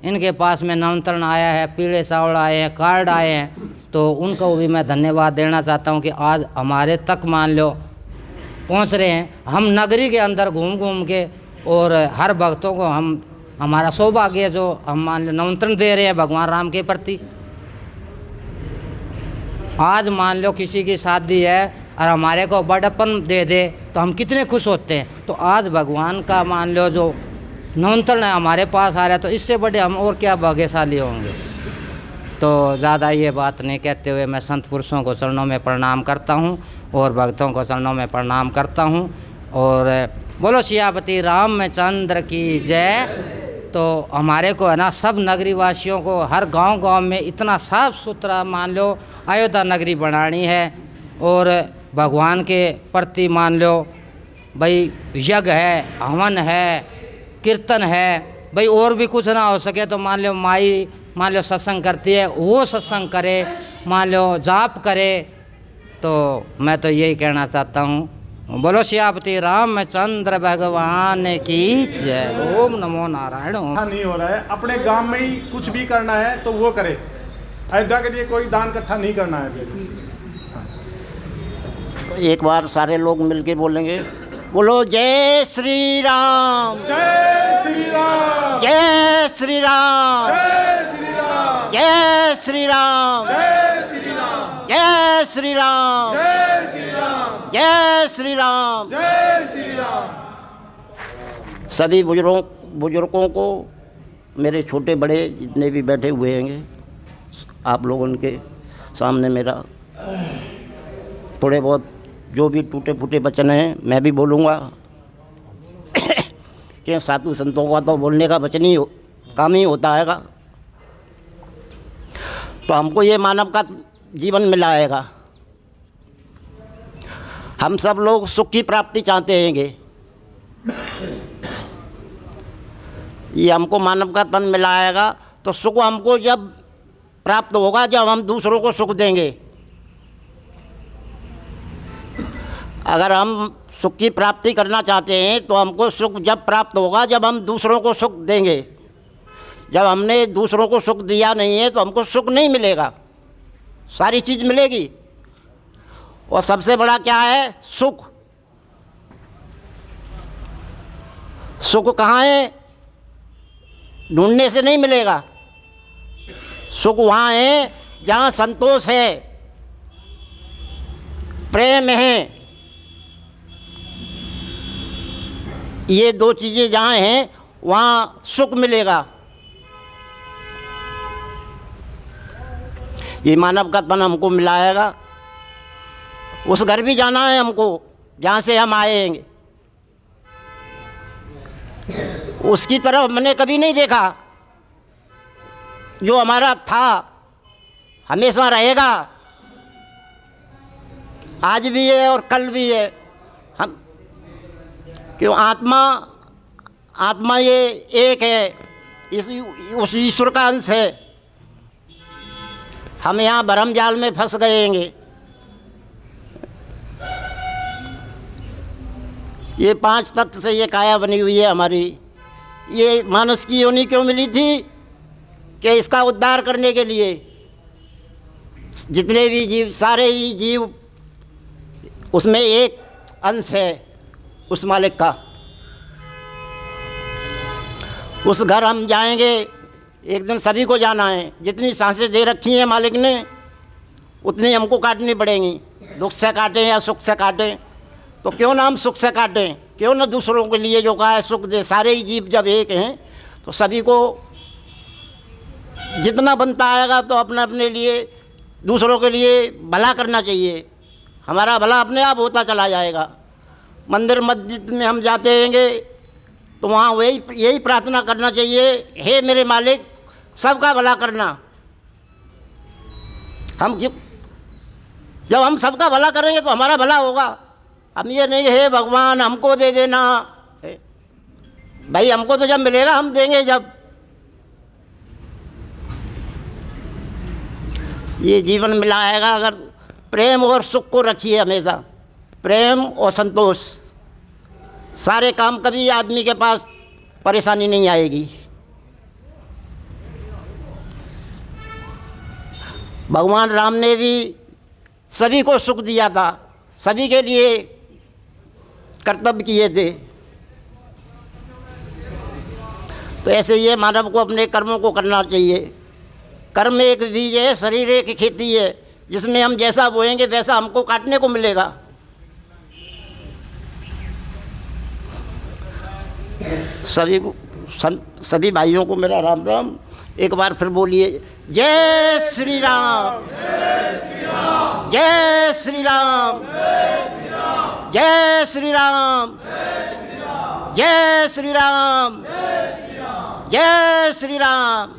इनके पास में निमंत्रण आया है, पीले चावल आए हैं, कार्ड आए हैं, तो उनको भी मैं धन्यवाद देना चाहता हूं कि आज हमारे तक मान लो पहुंच रहे हैं। हम नगरी के अंदर घूम घूम के और हर भक्तों को हम, हमारा सौभाग्य है जो हम मान लो निमंत्रण दे रहे हैं भगवान राम के प्रति। आज मान लो किसी की शादी है और हमारे को बड़प्पन दे दे तो हम कितने खुश होते हैं। तो आज भगवान का मान लो जो निमंत्रण है हमारे पास आ रहा है, तो इससे बड़े हम और क्या भाग्यशाली होंगे। तो ज़्यादा ये बात नहीं कहते हुए मैं संत पुरुषों को चरणों में प्रणाम करता हूँ और भक्तों को चरणों में प्रणाम करता हूँ। और बोलो सियापति रामचंद्र की जय। तो हमारे को है ना, सब नगरी वासियों को हर गांव-गांव में इतना साफ़ सुथरा मान लो अयोध्या नगरी बनानी है। और भगवान के प्रति मान लो भाई यज्ञ है, हवन है, कीर्तन है, भाई और भी कुछ ना हो सके तो मान लो माई मान लो सत्संग करती है, वो सत्संग करे, मान लो जाप करे। तो मैं तो यही कहना चाहता हूँ, बोलो सियापति रामचंद्र भगवान की जय। ओम नमो नारायण। ओम। नहीं हो रहा है, अपने गांव में ही कुछ भी करना है तो वो करे। अयोध्या के लिए कोई दान इकट्ठा नहीं करना है। तो एक बार सारे लोग मिलके बोलेंगे, बोलो जय श्री राम, जय श्री राम, जय श्री राम, जय श्री राम, जय श्री राम, जय श्री राम, जय श्री राम, जय श्री राम, जय श्री राम। जय श्री राम। सभी बुजुर्गों को, मेरे छोटे बड़े जितने भी बैठे हुए हैं, आप लोगों के सामने मेरा थोड़े बहुत जो भी टूटे फूटे वचन हैं मैं भी बोलूँगा कि साधु संतों का तो बोलने का वचन ही काम ही होता है। तो हमको ये मानव का जीवन मिला है। हम सब लोग सुख की प्राप्ति चाहते हैंगे। ये हमको मानव का तन मिला है, तो सुख हमको जब प्राप्त होगा जब हम दूसरों को सुख देंगे। अगर हम सुख की प्राप्ति करना चाहते हैं तो हमको सुख जब प्राप्त होगा जब हम दूसरों को सुख देंगे। जब हमने दूसरों को सुख दिया नहीं है तो हमको सुख नहीं मिलेगा। सारी चीज़ मिलेगी। और सबसे बड़ा क्या है? सुख। सुख कहाँ है? ढूंढने से नहीं मिलेगा। सुख वहाँ है जहाँ संतोष है, प्रेम है। ये दो चीज़ें जहाँ हैं वहाँ सुख मिलेगा। ये मानव का तन हमको मिलाएगा। उस घर भी जाना है हमको जहाँ से हम आए हैं। उसकी तरफ मैंने कभी नहीं देखा। जो हमारा था हमेशा रहेगा, आज भी है और कल भी है। हम क्यों आत्मा ये एक है, उस ईश्वर का अंश है। हम यहाँ भरम जाल में फंस गएंगे। ये 5 तत्व से ये काया बनी हुई है हमारी। ये मानस की योनि क्यों मिली थी? कि इसका उद्धार करने के लिए। जितने भी जीव, सारे ही जीव, उसमें एक अंश है उस मालिक का। उस घर हम जाएंगे, एक दिन सभी को जाना है। जितनी सांसें दे रखी हैं मालिक ने उतनी हमको काटनी पड़ेंगी। दुख से काटें या सुख से काटें, तो क्यों ना हम सुख से काटें? क्यों ना दूसरों के लिए जो कहा है सुख दे। सारे ही जीव जब एक हैं तो सभी को जितना बनता आएगा तो अपने अपने लिए, दूसरों के लिए भला करना चाहिए। हमारा भला अपने आप होता चला जाएगा। मंदिर मस्जिद में हम जाते हैंगे तो वहाँ यही प्रार्थना करना चाहिए, हे मेरे मालिक सबका भला करना। हम जब हम सबका भला करेंगे तो हमारा भला होगा। हम ये नहीं हे भगवान हमको दे देना। भाई हमको तो जब मिलेगा हम देंगे जब। ये जीवन मिलाएगा अगर प्रेम और सुख को रखिए हमेशा। प्रेम और संतोष, सारे काम कभी आदमी के पास परेशानी नहीं आएगी। भगवान राम ने भी सभी को सुख दिया था, सभी के लिए कर्तव्य किए थे। तो ऐसे ये मानव को अपने कर्मों को करना चाहिए। कर्म एक बीज है, शरीर एक खेती है, जिसमें हम जैसा बोएंगे वैसा हमको काटने को मिलेगा। सभी को सभी भाइयों को मेरा राम राम। एक बार फिर बोलिए, जय श्री राम, जय श्री राम, जय श्री राम, जय श्री राम, जय श्री राम, जय श्री राम,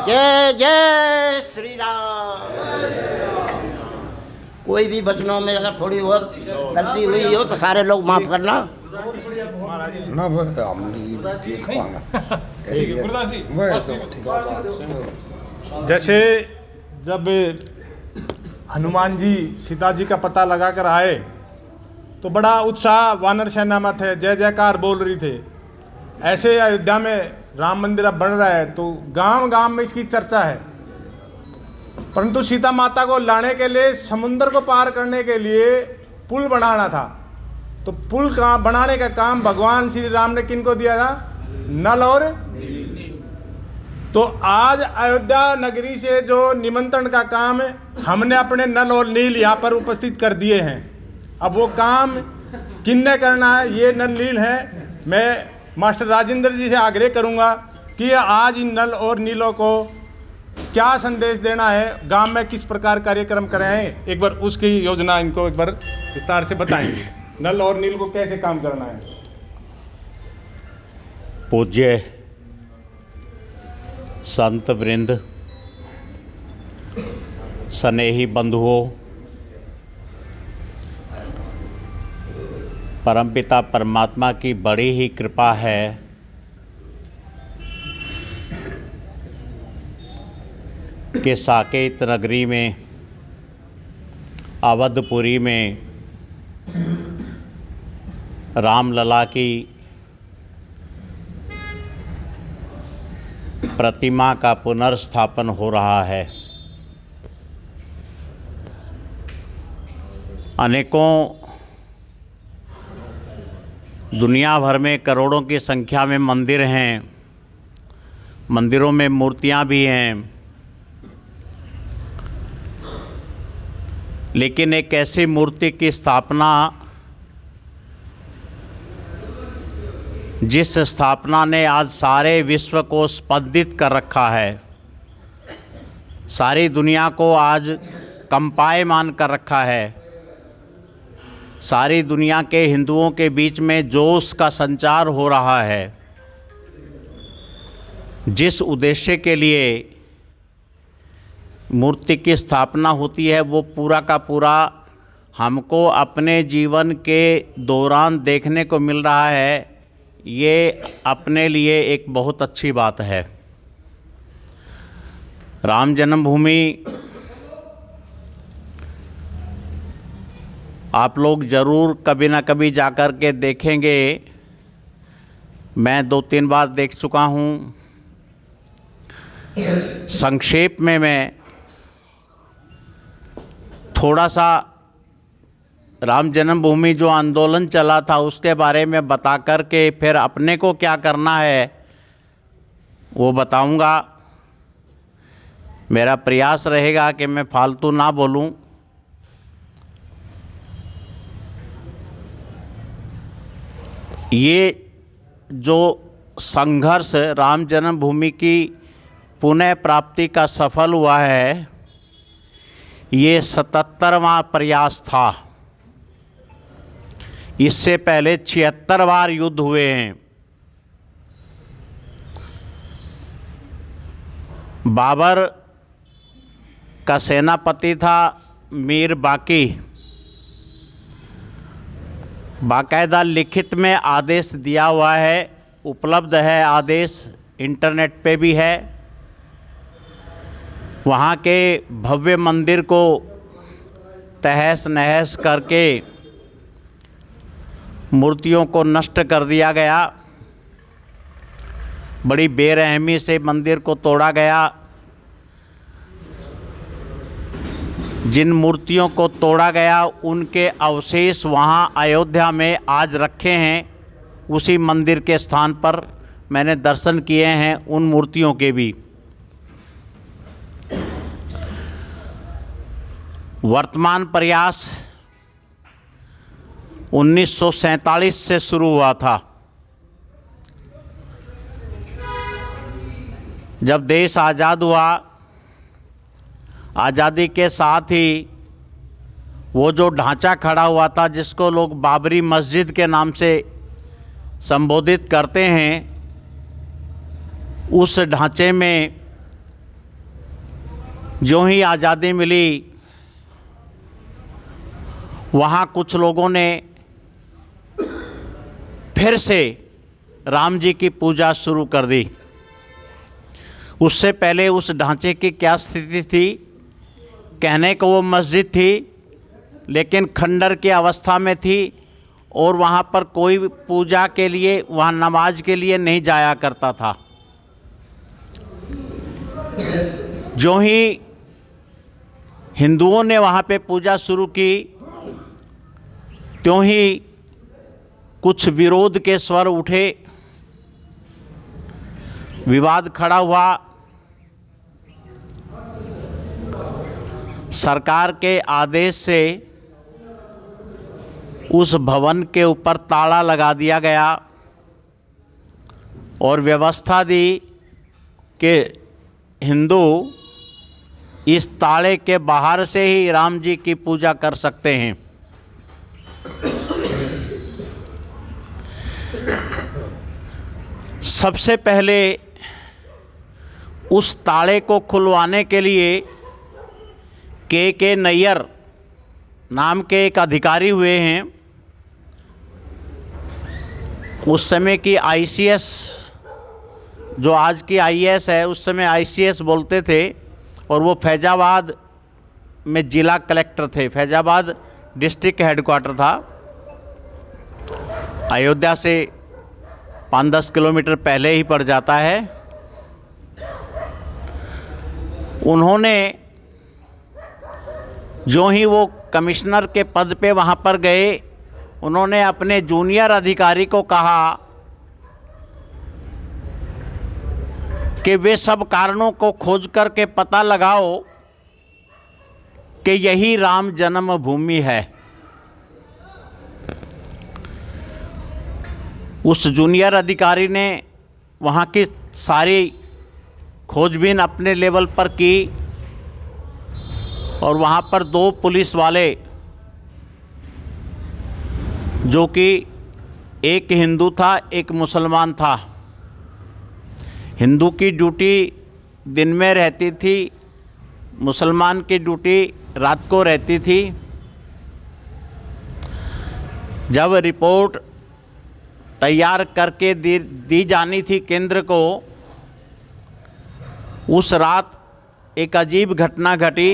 जय जय श्री राम। कोई भी वचनों में अगर थोड़ी बहुत गलती हुई हो तो सारे लोग माफ़ करना। ना भाई हमने ये खाना जैसे जब हनुमान जी सीता जी का पता लगा कर आए तो बड़ा उत्साह वानर सेना में थे, जय जयकार बोल रही थे। ऐसे अयोध्या में राम मंदिर अब बन रहा है तो गांव गांव में इसकी चर्चा है। परंतु सीता माता को लाने के लिए, समुद्र को पार करने के लिए पुल बनाना था। तो पुल का बनाने का काम भगवान श्री राम ने किनको दिया था? नल और तो आज अयोध्या नगरी से जो निमंत्रण का काम है हमने अपने नल और नील यहाँ पर उपस्थित कर दिए हैं। अब वो काम किन्ने करना है, ये नल नील है। मैं मास्टर राजेंद्र जी से आग्रह करूँगा कि आज इन नल और नीलों को क्या संदेश देना है, गांव में किस प्रकार कार्यक्रम कराएं, एक बार उसकी योजना इनको एक बार विस्तार से बताएंगे। नल और नील को कैसे काम करना है। पूज्य संत वृंद, स्नेही बंधुओं, परमपिता परमात्मा की बड़ी ही कृपा है कि साकेत नगरी में, अवधपुरी में रामलला की प्रतिमा का पुनर्स्थापन हो रहा है। अनेकों दुनिया भर में करोड़ों की संख्या में मंदिर हैं, मंदिरों में मूर्तियां भी हैं, लेकिन एक ऐसी मूर्ति की स्थापना जिस स्थापना ने आज सारे विश्व को स्पंदित कर रखा है, सारी दुनिया को आज कंपायमान कर रखा है, सारी दुनिया के हिंदुओं के बीच में जोश का संचार हो रहा है, जिस उद्देश्य के लिए मूर्ति की स्थापना होती है वो पूरा का पूरा हमको अपने जीवन के दौरान देखने को मिल रहा है। ये अपने लिए एक बहुत अच्छी बात है। राम जन्मभूमि आप लोग ज़रूर कभी ना कभी जाकर के देखेंगे। मैं 2-3 बार देख चुका हूँ। संक्षेप में मैं थोड़ा सा राम जन्मभूमि जो आंदोलन चला था उसके बारे में बता कर के फिर अपने को क्या करना है वो बताऊंगा। मेरा प्रयास रहेगा कि मैं फालतू ना बोलूं। ये जो संघर्ष राम जन्मभूमि की पुनः प्राप्ति का सफल हुआ है, ये 77वां प्रयास था। इससे पहले 76 बार युद्ध हुए हैं। बाबर का सेनापति था मीर बाकी। बाकायदा लिखित में आदेश दिया हुआ है, उपलब्ध है आदेश, इंटरनेट पे भी है। वहाँ के भव्य मंदिर को तहस नहस करके मूर्तियों को नष्ट कर दिया गया। बड़ी बेरहमी से मंदिर को तोड़ा गया। जिन मूर्तियों को तोड़ा गया उनके अवशेष वहाँ अयोध्या में आज रखे हैं। उसी मंदिर के स्थान पर मैंने दर्शन किए हैं उन मूर्तियों के भी। वर्तमान प्रयास 1947 से शुरू हुआ था, जब देश आज़ाद हुआ। आज़ादी के साथ ही वो जो ढांचा खड़ा हुआ था जिसको लोग बाबरी मस्जिद के नाम से संबोधित करते हैं, उस ढांचे में जो ही आज़ादी मिली वहाँ कुछ लोगों ने फिर से राम जी की पूजा शुरू कर दी। उससे पहले उस ढांचे की क्या स्थिति थी? कहने को वो मस्जिद थी लेकिन खंडर की अवस्था में थी और वहाँ पर कोई पूजा के लिए, वहाँ नमाज के लिए नहीं जाया करता था। जो ही हिंदुओं ने वहाँ पे पूजा शुरू की, त्यों ही कुछ विरोध के स्वर उठे, विवाद खड़ा हुआ। सरकार के आदेश से उस भवन के ऊपर ताला लगा दिया गया और व्यवस्था दी कि हिंदू इस ताले के बाहर से ही राम जी की पूजा कर सकते हैं। सबसे पहले उस ताले को खुलवाने के लिए के नैयर नाम के एक अधिकारी हुए हैं। उस समय की आईसीएस, जो आज की आईएएस है, उस समय आईसीएस बोलते थे और वो फैजाबाद में ज़िला कलेक्टर थे। फैजाबाद डिस्ट्रिक्ट हेडक्वार्टर था। अयोध्या से 5-10 किलोमीटर पहले ही पड़ जाता है। उन्होंने जो ही वो कमिश्नर के पद पे वहाँ पर गए, उन्होंने अपने जूनियर अधिकारी को कहा कि वे सब कारणों को खोज करके पता लगाओ कि यही राम जन्मभूमि है। उस जूनियर अधिकारी ने वहाँ की सारी खोजबीन अपने लेवल पर की और वहाँ पर 2 पुलिस वाले, जो कि एक हिंदू था एक मुसलमान था। हिंदू की ड्यूटी दिन में रहती थी, मुसलमान की ड्यूटी रात को रहती थी। जब रिपोर्ट तैयार करके दी जानी थी केंद्र को, उस रात एक अजीब घटना घटी।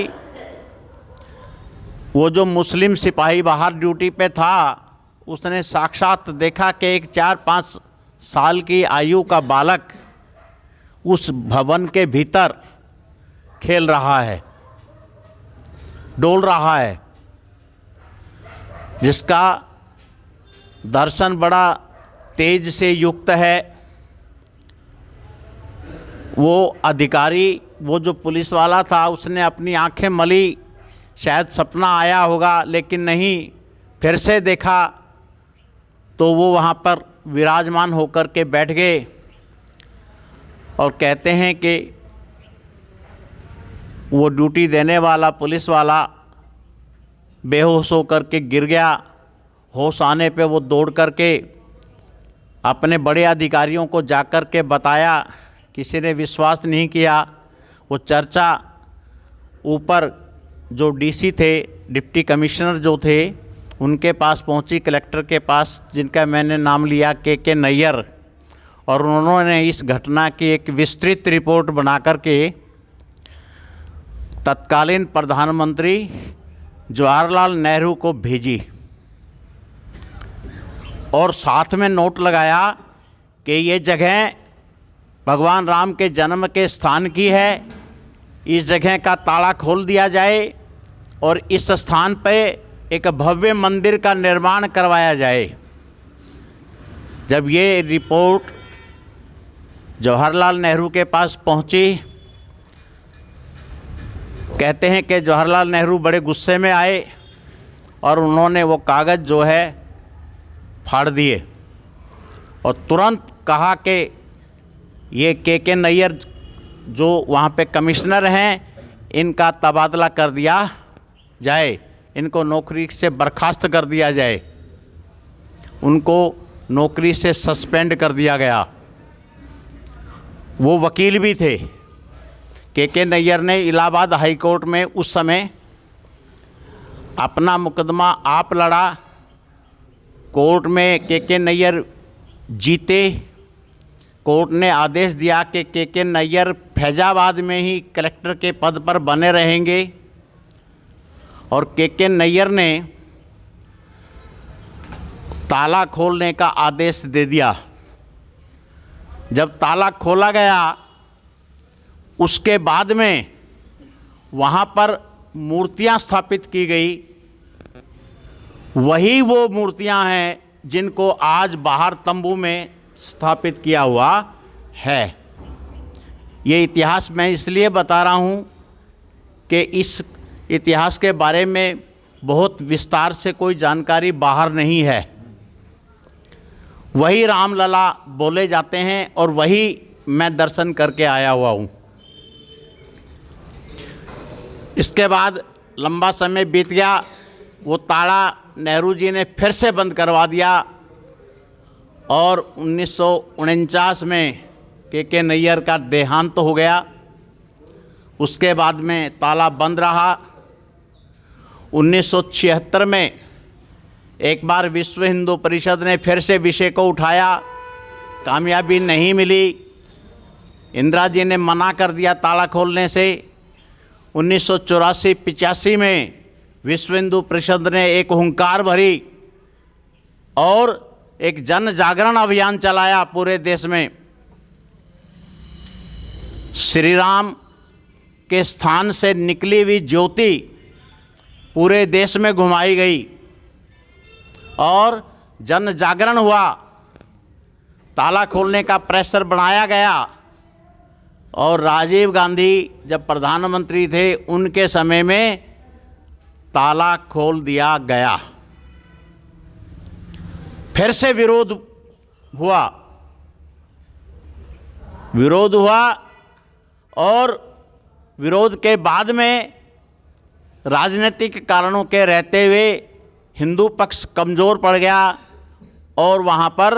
वो जो मुस्लिम सिपाही बाहर ड्यूटी पे था, उसने साक्षात देखा कि एक 4-5 साल की आयु का बालक उस भवन के भीतर खेल रहा है, डोल रहा है, जिसका दर्शन बड़ा तेज से युक्त है। वो अधिकारी, वो जो पुलिस वाला था, उसने अपनी आंखें मली, शायद सपना आया होगा, लेकिन नहीं, फिर से देखा तो वो वहाँ पर विराजमान होकर के बैठ गए और कहते हैं कि वो ड्यूटी देने वाला पुलिस वाला बेहोश होकर के गिर गया। होश आने पे वो दौड़ करके अपने बड़े अधिकारियों को जाकर के बताया। किसी ने विश्वास नहीं किया। वो चर्चा ऊपर जो डीसी थे, डिप्टी कमिश्नर जो थे, उनके पास पहुंची, कलेक्टर के पास, जिनका मैंने नाम लिया के नैयर, और उन्होंने इस घटना की एक विस्तृत रिपोर्ट बना करके तत्कालीन प्रधानमंत्री जवाहरलाल नेहरू को भेजी और साथ में नोट लगाया कि ये जगह भगवान राम के जन्म के स्थान की है, इस जगह का ताला खोल दिया जाए और इस स्थान पे एक भव्य मंदिर का निर्माण करवाया जाए। जब ये रिपोर्ट जवाहरलाल नेहरू के पास पहुंची, कहते हैं कि जवाहरलाल नेहरू बड़े गुस्से में आए और उन्होंने वो कागज़ जो है फाड़ दिए और तुरंत कहा कि ये के नैयर जो वहाँ पे कमिश्नर हैं, इनका तबादला कर दिया जाए, इनको नौकरी से बर्खास्त कर दिया जाए। उनको नौकरी से सस्पेंड कर दिया गया। वो वकील भी थे। के नैयर ने इलाहाबाद हाई कोर्ट में उस समय अपना मुकदमा आप लड़ा। कोर्ट में के नैयर जीते। कोर्ट ने आदेश दिया कि के नैयर फैजाबाद में ही कलेक्टर के पद पर बने रहेंगे और के नैयर ने ताला खोलने का आदेश दे दिया। जब ताला खोला गया, उसके बाद में वहाँ पर मूर्तियाँ स्थापित की गई। वही वो मूर्तियाँ हैं जिनको आज बाहर तंबू में स्थापित किया हुआ है। ये इतिहास मैं इसलिए बता रहा हूँ कि इस इतिहास के बारे में बहुत विस्तार से कोई जानकारी बाहर नहीं है। वही रामलला बोले जाते हैं और वही मैं दर्शन करके आया हुआ हूँ। इसके बाद लंबा समय बीत गया। वो ताला नेहरू जी ने फिर से बंद करवा दिया और 1949 में के नैयर का देहांत हो गया। उसके बाद में ताला बंद रहा। 1976 में एक बार विश्व हिंदू परिषद ने फिर से विषय को उठाया, कामयाबी नहीं मिली। इंदिरा जी ने मना कर दिया ताला खोलने से। 1984-85 में विश्व हिंदू परिषद ने एक हुंकार भरी और एक जन जागरण अभियान चलाया पूरे देश में। श्री राम के स्थान से निकली हुई ज्योति पूरे देश में घुमाई गई और जन जागरण हुआ। ताला खोलने का प्रेशर बढ़ाया गया और राजीव गांधी जब प्रधानमंत्री थे, उनके समय में ताला खोल दिया गया। फिर से विरोध हुआ और विरोध के बाद में राजनीतिक कारणों के रहते हुए हिंदू पक्ष कमज़ोर पड़ गया और वहाँ पर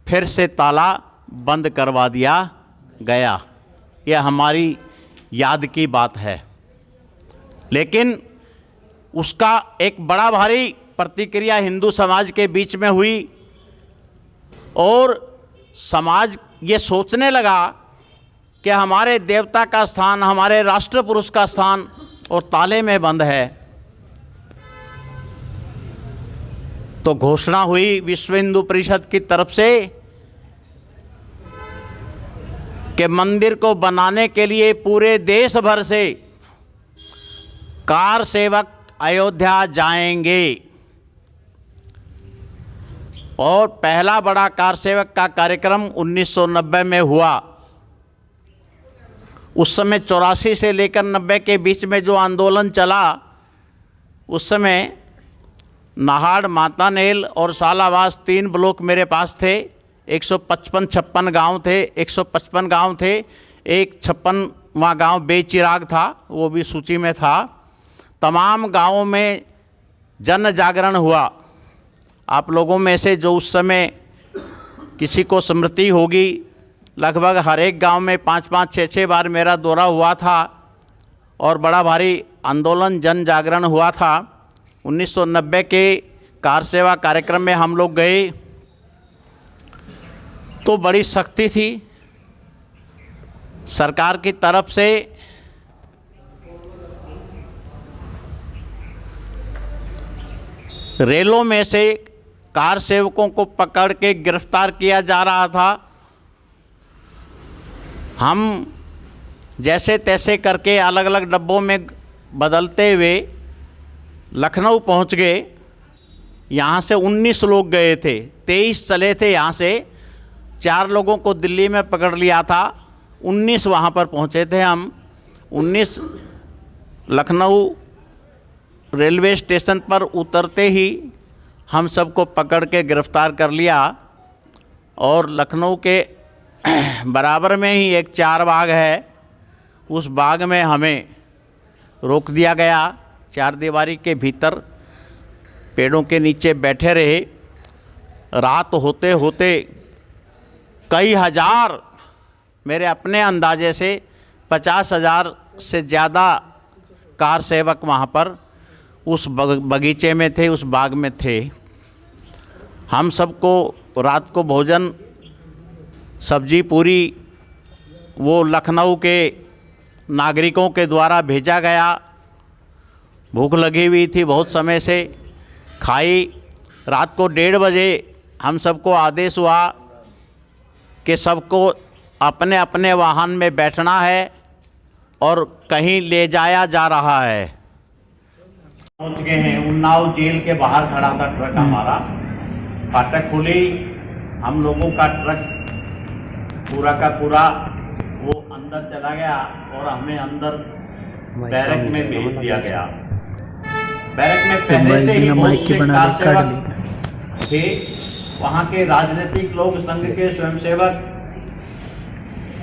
फिर से ताला बंद करवा दिया गया। यह हमारी याद की बात है। लेकिन उसका एक बड़ा भारी प्रतिक्रिया हिंदू समाज के बीच में हुई और समाज ये सोचने लगा कि हमारे देवता का स्थान, हमारे राष्ट्र पुरुष का स्थान और ताले में बंद है। तो घोषणा हुई विश्व हिंदू परिषद की तरफ से कि मंदिर को बनाने के लिए पूरे देश भर से कार सेवक अयोध्या जाएंगे और पहला बड़ा कार सेवक का कार्यक्रम 1990 में हुआ। उस समय 84 से लेकर 90 के बीच में जो आंदोलन चला, उस समय नाहाड़, मातानेल और सालावास 3 ब्लॉक मेरे पास थे। 155-56 गांव थे। 155 गांव थे। एक 56वां गांव बेचिराग था, वो भी सूची में था। तमाम गांवों में जन जागरण हुआ। आप लोगों में से जो उस समय किसी को स्मृति होगी, लगभग हर एक गांव में 5-5, 6-6 बार मेरा दौरा हुआ था और बड़ा भारी आंदोलन, जन जागरण हुआ था। 1990 के कार सेवा कार्यक्रम में हम लोग गए तो बड़ी सख्ती थी सरकार की तरफ से। रेलों में से कार सेवकों को पकड़ के गिरफ्तार किया जा रहा था। हम जैसे तैसे करके अलग अलग डब्बों में बदलते हुए लखनऊ पहुंच गए। यहाँ से 19 लोग गए थे, 23 चले थे यहाँ से, 4 लोगों को दिल्ली में पकड़ लिया था, 19 वहाँ पर पहुँचे थे हम। 19 लखनऊ रेलवे स्टेशन पर उतरते ही हम सबको पकड़ के गिरफ़्तार कर लिया और लखनऊ के बराबर में ही एक 4 बाग है, उस बाग में हमें रोक दिया गया। 4 दीवारी के भीतर पेड़ों के नीचे बैठे रहे। रात होते होते कई हज़ार, मेरे अपने अंदाजे से 50,000 से ज़्यादा कार सेवक वहाँ पर उस बगीचे में थे, उस बाग में थे। हम सबको रात को भोजन, सब्जी पूरी वो लखनऊ के नागरिकों के द्वारा भेजा गया। भूख लगी हुई थी बहुत समय से, खाई। रात को 1:30 बजे हम सबको आदेश हुआ कि सबको अपने अपने वाहन में बैठना है और कहीं ले जाया जा रहा है। पहुंच गए हैं। उन्नाव जेल के बाहर खड़ा था ट्रक हमारा, फाटक खुली, हम लोगों का ट्रक पूरा का पूरा वो अंदर चला गया और हमें अंदर बैरक में भेज दिया गया। बैरक में पहले से ही बहुत से कार सेवक थे, वहाँ के राजनीतिक लोग, संघ के स्वयंसेवक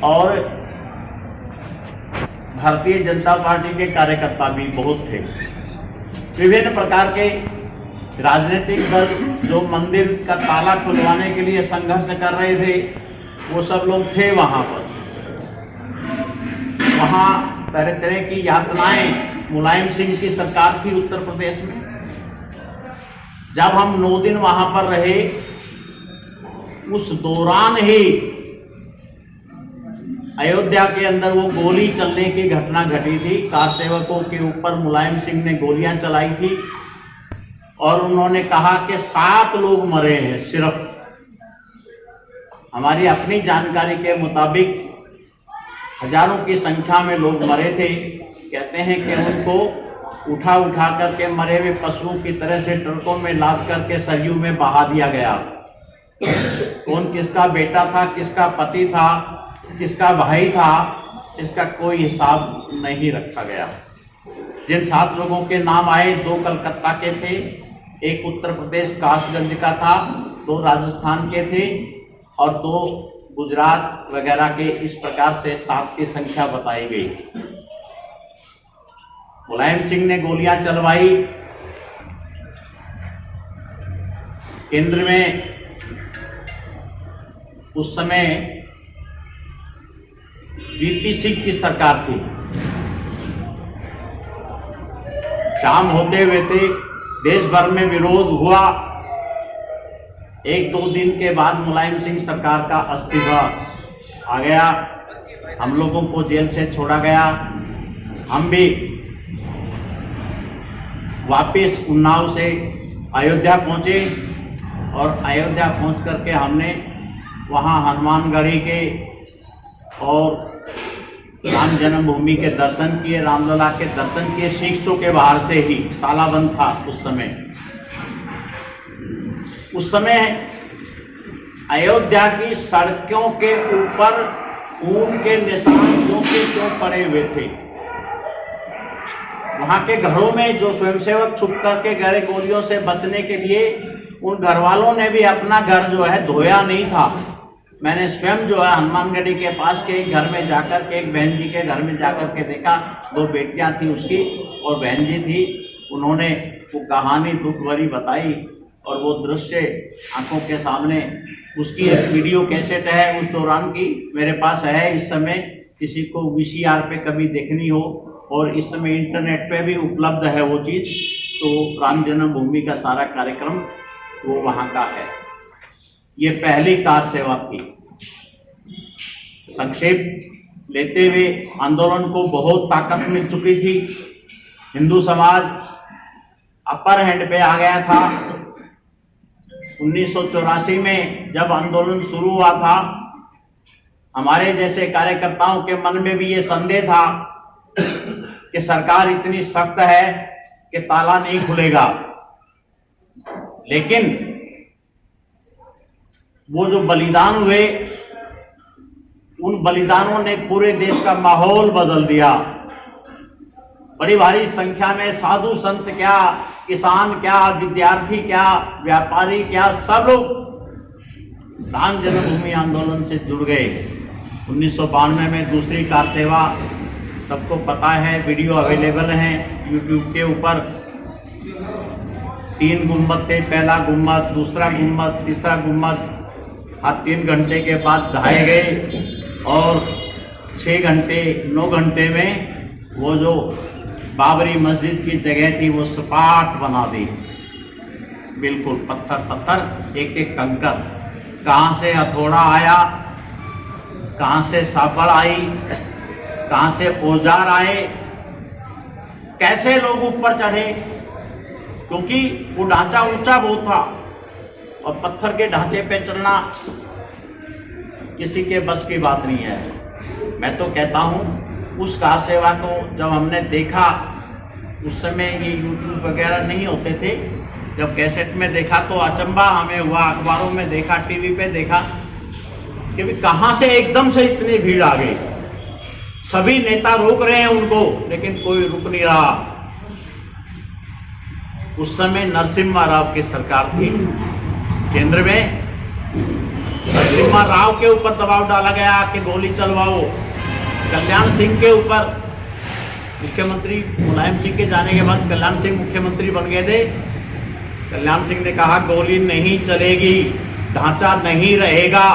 और भारतीय जनता पार्टी के कार्यकर्ता भी बहुत थे। विभिन्न प्रकार के राजनीतिक दल जो मंदिर का ताला खुलवाने के लिए संघर्ष कर रहे थे, वो सब लोग थे वहाँ पर। वहाँ तरह तरह की यातनाएं मुलायम सिंह की सरकार थी उत्तर प्रदेश में। जब हम 9 दिन वहाँ पर रहे, उस दौरान ही अयोध्या के अंदर वो गोली चलने की घटना घटी थी। कार सेवकों के ऊपर मुलायम सिंह ने गोलियां चलाई थी और उन्होंने कहा कि 7 लोग मरे हैं। सिर्फ हमारी अपनी जानकारी के मुताबिक हजारों की संख्या में लोग मरे थे। कहते हैं कि उनको उठा उठा करके मरे हुए पशुओं की तरह से ट्रकों में लाद करके सरयू में बहा दिया गया। कौन किसका बेटा था, किसका पति था, किसका भाई था, इसका कोई हिसाब नहीं रखा गया। जिन 7 लोगों के नाम आए, 2 कलकत्ता के थे, 1 उत्तर प्रदेश कासगंज का था, 2 राजस्थान के थे और 2 गुजरात वगैरह के। इस प्रकार से 7 की संख्या बताई गई। मुलायम सिंह ने गोलियां चलवाई। केंद्र में उस समय वीपी सिंह की सरकार थी। शाम होते हुए थे, देश भर में विरोध हुआ। 1-2 दिन के बाद मुलायम सिंह सरकार का इस्तीफा आ गया। हम लोगों को जेल से छोड़ा गया। हम भी वापस उन्नाव से अयोध्या पहुंचे और अयोध्या पहुंच करके हमने वहां हनुमानगढ़ी के और राम जन्मभूमि के दर्शन किए, रामलला के दर्शन किए। सिक्सों के बाहर से ही ताला बंद था उस समय। उस समय अयोध्या की सड़कों के ऊपर खून के निशान जो के क्यों पड़े हुए थे। वहाँ के घरों में जो स्वयंसेवक छुप करके गए गोलियों से बचने के लिए, उन घर वालों ने भी अपना घर जो है धोया नहीं था। मैंने स्वयं जो है हनुमानगढ़ी के पास के एक घर में जाकर के, एक बहन जी के घर में जाकर के देखा। 2 बेटियां थी उसकी और बहन जी थी। उन्होंने वो कहानी दुख भरी बताई और वो दृश्य आंखों के सामने। उसकी एक वीडियो कैसेट है उस दौरान की, मेरे पास है। इस समय किसी को VCR पे कभी देखनी हो और इस समय इंटरनेट पे भी उपलब्ध है वो चीज़, तो राम जन्मभूमि का सारा कार्यक्रम वो वहाँ का है। ये पहली कार सेवा थी। संक्षेप लेते हुए आंदोलन को बहुत ताकत मिल चुकी थी। हिंदू समाज अपर हैंड पे आ गया था। 1984 में जब आंदोलन शुरू हुआ था, हमारे जैसे कार्यकर्ताओं के मन में भी ये संदेह था कि सरकार इतनी सख्त है कि ताला नहीं खुलेगा, लेकिन वो जो बलिदान हुए, उन बलिदानों ने पूरे देश का माहौल बदल दिया। बड़ी भारी संख्या में साधु संत क्या, किसान क्या, विद्यार्थी क्या, व्यापारी क्या, सब लोग राम जन्मभूमि आंदोलन से जुड़ गए। 1992 में दूसरी कार सेवा, सबको पता है, वीडियो अवेलेबल हैं यूट्यूब के ऊपर। 3 गुम्बद थे, पहला गुम्बद, दूसरा गुम्बद, तीसरा गुम्बद। 3 घंटे के बाद ढाए गए और 6 घंटे 9 घंटे में वो जो बाबरी मस्जिद की जगह थी वो सपाट बना दी, बिल्कुल पत्थर पत्थर, एक एक कंकर। कहाँ से हथौड़ा आया, कहाँ से सापड़ आई, कहाँ से औजार आए, कैसे लोग ऊपर चढ़े, क्योंकि वो ढांचा ऊंचा बहुत था और पत्थर के ढांचे पे चलना किसी के बस की बात नहीं है। मैं तो कहता हूँ उस कार सेवा को जब हमने देखा, उस समय ये यूट्यूब वगैरह नहीं होते थे, जब कैसेट में देखा तो अचंभा हमें हुआ, अखबारों में देखा, टीवी पे देखा कि कहाँ से एकदम से इतनी भीड़ आ गई। सभी नेता रोक रहे हैं उनको, लेकिन कोई रुक नहीं रहा। उस समय नरसिम्हा राव की सरकार थी केंद्र में। नरसिम्हा राव के ऊपर दबाव डाला गया कि गोली चलवाओ। कल्याण सिंह के ऊपर, मुख्यमंत्री मुलायम सिंह के जाने के बाद कल्याण सिंह मुख्यमंत्री बन गए थे। कल्याण सिंह ने कहा गोली नहीं चलेगी, ढांचा नहीं रहेगा,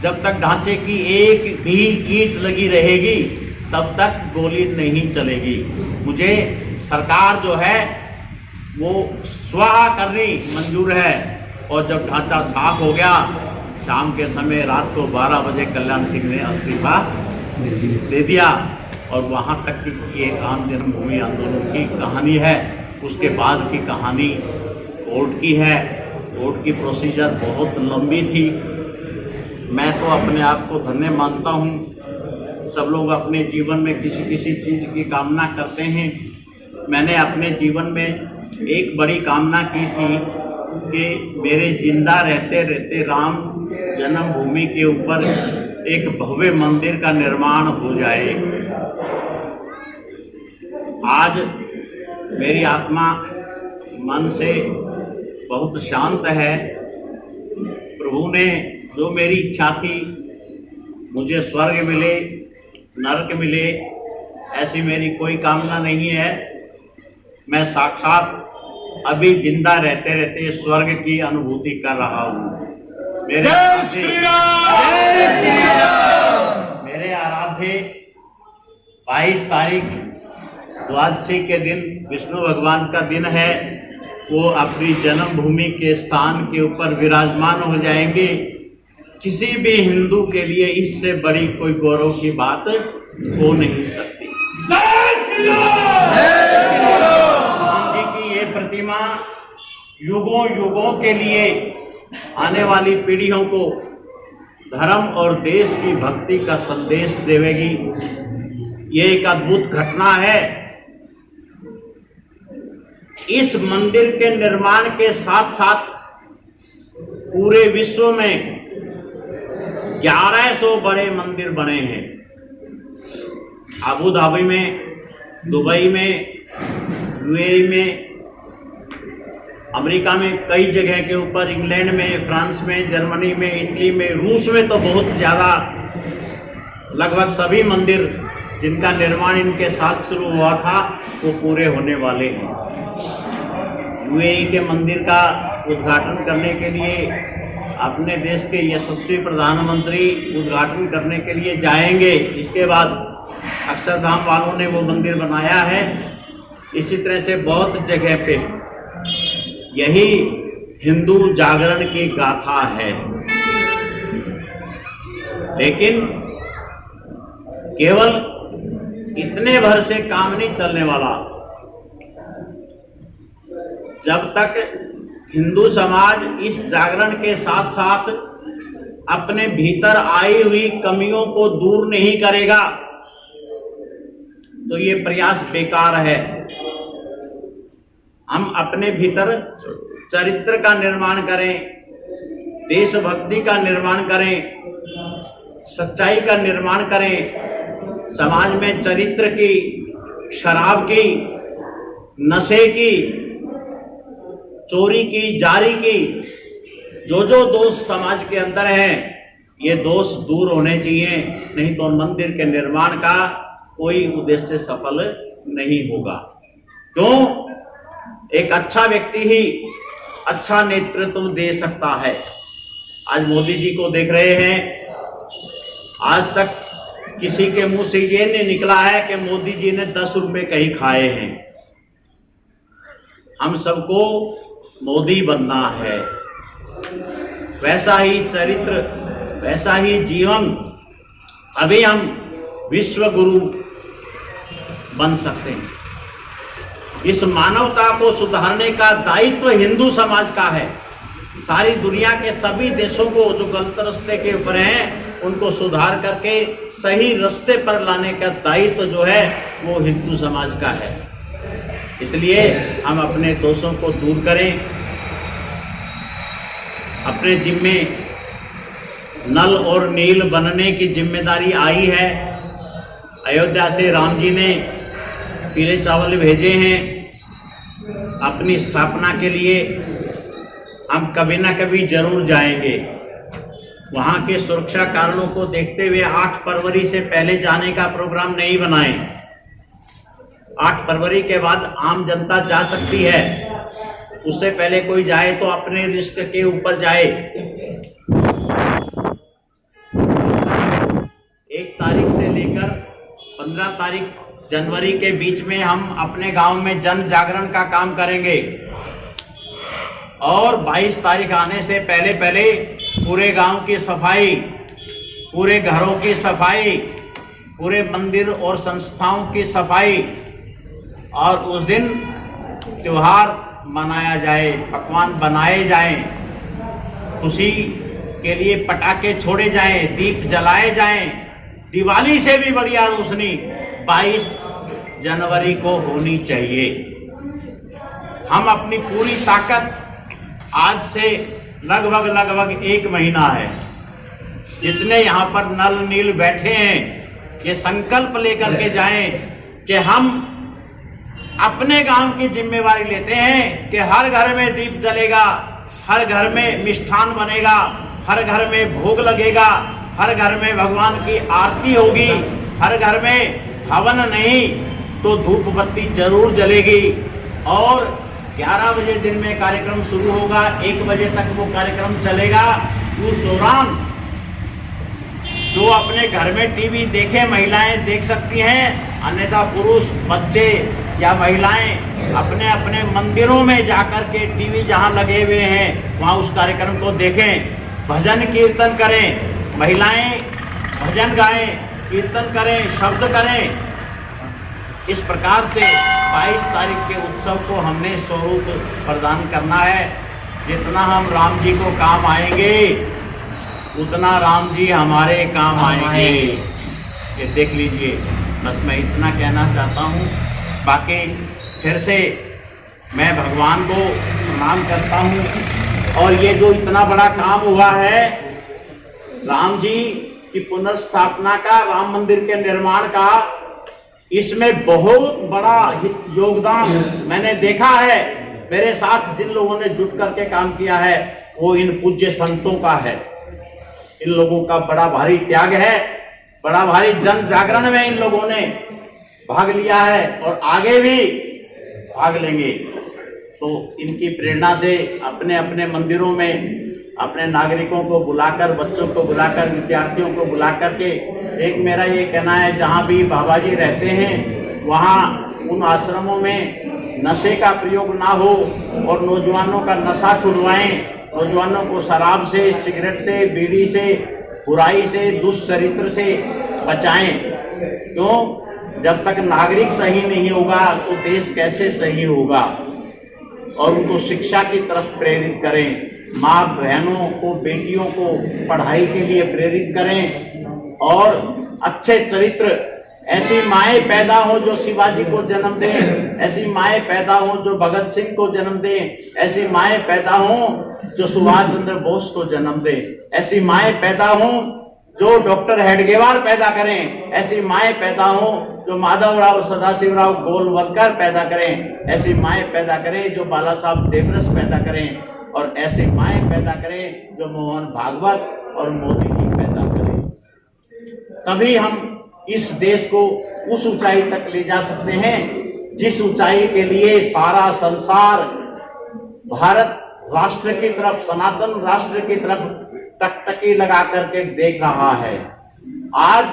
जब तक ढांचे की एक भी ईंट लगी रहेगी तब तक गोली नहीं चलेगी। मुझे सरकार जो है वो स्वाहा करनी मंजूर है। और जब ढांचा साफ हो गया, शाम के समय रात को 12 बजे कल्याण सिंह ने इस्तीफा दे दिया। और वहाँ तक की एक राम जन्मभूमि आंदोलन की कहानी है। उसके बाद की कहानी कोर्ट की है। कोर्ट की प्रोसीजर बहुत लंबी थी। मैं तो अपने आप को धन्य मानता हूँ। सब लोग अपने जीवन में किसी किसी चीज़ की कामना करते हैं। मैंने अपने जीवन में एक बड़ी कामना की थी कि मेरे जिंदा रहते रहते राम जन्मभूमि के ऊपर एक भव्य मंदिर का निर्माण हो जाए। आज मेरी आत्मा मन से बहुत शांत है। प्रभु ने जो मेरी इच्छा थी, मुझे स्वर्ग मिले, नरक मिले, ऐसी मेरी कोई कामना नहीं है। मैं साक्षात अभी जिंदा रहते रहते स्वर्ग की अनुभूति कर रहा हूँ। मेरे आराध्य 22 तारीख द्वादशी के दिन विष्णु भगवान का दिन है। वो अपनी जन्मभूमि के स्थान के ऊपर विराजमान हो जाएंगे। किसी भी हिंदू के लिए इससे बड़ी कोई गौरव की बात हो नहीं सकती। भगवान जी की ये प्रतिमा युगों युगों के लिए आने वाली पीढ़ियों को धर्म और देश की भक्ति का संदेश देवेगी। ये एक अद्भुत घटना है। इस मंदिर के निर्माण के साथ साथ पूरे विश्व में 1100 बड़े मंदिर बने हैं। अबू धाबी में, दुबई में, यूएई में, अमेरिका में कई जगह के ऊपर, इंग्लैंड में, फ्रांस में, जर्मनी में, इटली में, रूस में तो बहुत ज़्यादा, लगभग सभी मंदिर जिनका निर्माण इनके साथ शुरू हुआ था वो पूरे होने वाले हैं। यूएई के मंदिर का उद्घाटन करने के लिए अपने देश के यशस्वी प्रधानमंत्री उद्घाटन करने के लिए जाएंगे। इसके बाद अक्षरधाम वालों ने वो मंदिर बनाया है। इसी तरह से बहुत जगह पे यही हिंदू जागरण की गाथा है। लेकिन केवल इतने भर से काम नहीं चलने वाला। जब तक हिंदू समाज इस जागरण के साथ साथ अपने भीतर आई हुई कमियों को दूर नहीं करेगा तो ये प्रयास बेकार है। हम अपने भीतर चरित्र का निर्माण करें, देशभक्ति का निर्माण करें, सच्चाई का निर्माण करें, समाज में चरित्र की, शराब की, नशे की, चोरी की, जारी की, जो दोष समाज के अंदर हैं, ये दोष दूर होने चाहिए, नहीं तो मंदिर के निर्माण का कोई उद्देश्य सफल नहीं होगा। क्यों? एक अच्छा व्यक्ति ही अच्छा नेतृत्व दे सकता है। आज मोदी जी को देख रहे हैं, आज तक किसी के मुंह से ये नहीं निकला है कि मोदी जी ने 10 रुपए कहीं खाए हैं। हम सबको मोदी बनना है, वैसा ही चरित्र, वैसा ही जीवन, अभी हम विश्व गुरु बन सकते हैं। इस मानवता को सुधारने का दायित्व हिंदू समाज का है। सारी दुनिया के सभी देशों को जो गलत रास्ते के ऊपर हैं, उनको सुधार करके सही रास्ते पर लाने का दायित्व जो है वो हिंदू समाज का है। इसलिए हम अपने दोषों को दूर करें, अपने जिम्मे नल और नील बनने की जिम्मेदारी आई है। अयोध्या से राम जी ने पीले चावल भेजे हैं अपनी स्थापना के लिए। हम कभी ना कभी जरूर जाएंगे। वहाँ के सुरक्षा कारणों को देखते हुए 8 फरवरी से पहले जाने का प्रोग्राम नहीं बनाएं। 8 फरवरी के बाद आम जनता जा सकती है, उससे पहले कोई जाए तो अपने रिस्क के ऊपर जाए। 1 तारीख से लेकर 15 तारीख जनवरी के बीच में हम अपने गांव में जन जागरण का काम करेंगे और 22 तारीख आने से पहले पहले पूरे गांव की सफाई, पूरे घरों की सफाई, पूरे मंदिर और संस्थाओं की सफाई, और उस दिन त्योहार मनाया जाए, पकवान बनाए जाएं, खुशी के लिए पटाखे छोड़े जाएं, दीप जलाए जाएं। दिवाली से भी बढ़िया रोशनी 22 जनवरी को होनी चाहिए। हम अपनी पूरी ताकत, आज से लगभग 1 महीना है, जितने यहाँ पर नल नील बैठे हैं, ये संकल्प लेकर के जाएं कि हम अपने गांव की जिम्मेवारी लेते हैं कि हर घर में दीप जलेगा, हर घर में मिष्ठान बनेगा, हर घर में भोग लगेगा, हर घर में भगवान की आरती होगी, हर घर में हवन नहीं तो धूप बत्ती जरूर जलेगी। और 11 बजे दिन में कार्यक्रम शुरू होगा, 1 बजे तक वो कार्यक्रम चलेगा। उस दौरान जो अपने घर में टीवी देखे महिलाएं देख सकती हैं, अन्यथा पुरुष, बच्चे या महिलाएं अपने अपने मंदिरों में जाकर के टीवी जहां लगे हुए हैं वहां उस कार्यक्रम को देखें, भजन कीर्तन करें, महिलाएं भजन गाएं, कीर्तन करें, शब्द करें। इस प्रकार से 22 तारीख के उत्सव को हमने स्वरूप प्रदान करना है। जितना हम राम जी को काम आएंगे, उतना राम जी हमारे काम आएंगे। ये देख लीजिए, बस मैं इतना कहना चाहता हूँ। बाकी फिर से मैं भगवान को प्रणाम करता हूँ। और ये जो इतना बड़ा काम हुआ है, राम जी की पुनर्स्थापना का, राम मंदिर के निर्माण का, इसमें बहुत बड़ा योगदान मैंने देखा है। मेरे साथ जिन लोगों ने जुट करके काम किया है वो इन पूज्य संतों का है। इन लोगों का बड़ा भारी त्याग है, बड़ा भारी जन जागरण में इन लोगों ने भाग लिया है और आगे भी भाग लेंगे। तो इनकी प्रेरणा से अपने अपने मंदिरों में अपने नागरिकों को बुलाकर, बच्चों को बुलाकर, विद्यार्थियों को बुलाकर के, एक मेरा ये कहना है, जहाँ भी बाबा जी रहते हैं वहाँ उन आश्रमों में नशे का प्रयोग ना हो और नौजवानों का नशा छुड़वाएं। नौजवानों को शराब से, सिगरेट से, बीड़ी से, बुराई से, दुष्चरित्र से बचाएं। क्यों? जब तक नागरिक सही नहीं होगा तो देश कैसे सही होगा। और उनको शिक्षा की तरफ प्रेरित करें, माँ बहनों को, बेटियों को पढ़ाई के लिए प्रेरित करें और अच्छे चरित्र ऐसी माएँ पैदा हो जो शिवाजी को जन्म दें, ऐसी माएँ पैदा हो जो भगत सिंह को जन्म दें, ऐसी माएँ पैदा हो जो सुभाष चंद्र बोस को जन्म दें, ऐसी माएँ पैदा हो जो डॉक्टर हेडगेवार पैदा करें, ऐसी माएँ पैदा हो जो माधवराव सदाशिवराव गोलवलकर पैदा करें, ऐसी माएँ पैदा करें जो बाला साहब देवरस पैदा करें, और ऐसी माएँ पैदा करें जो मोहन भागवत और मोदी जी पैदा करें। तभी हम इस देश को उस ऊंचाई तक ले जा सकते हैं जिस ऊंचाई के लिए सारा संसार भारत राष्ट्र की तरफ, सनातन राष्ट्र की तरफ टकटकी लगा करके देख रहा है। आज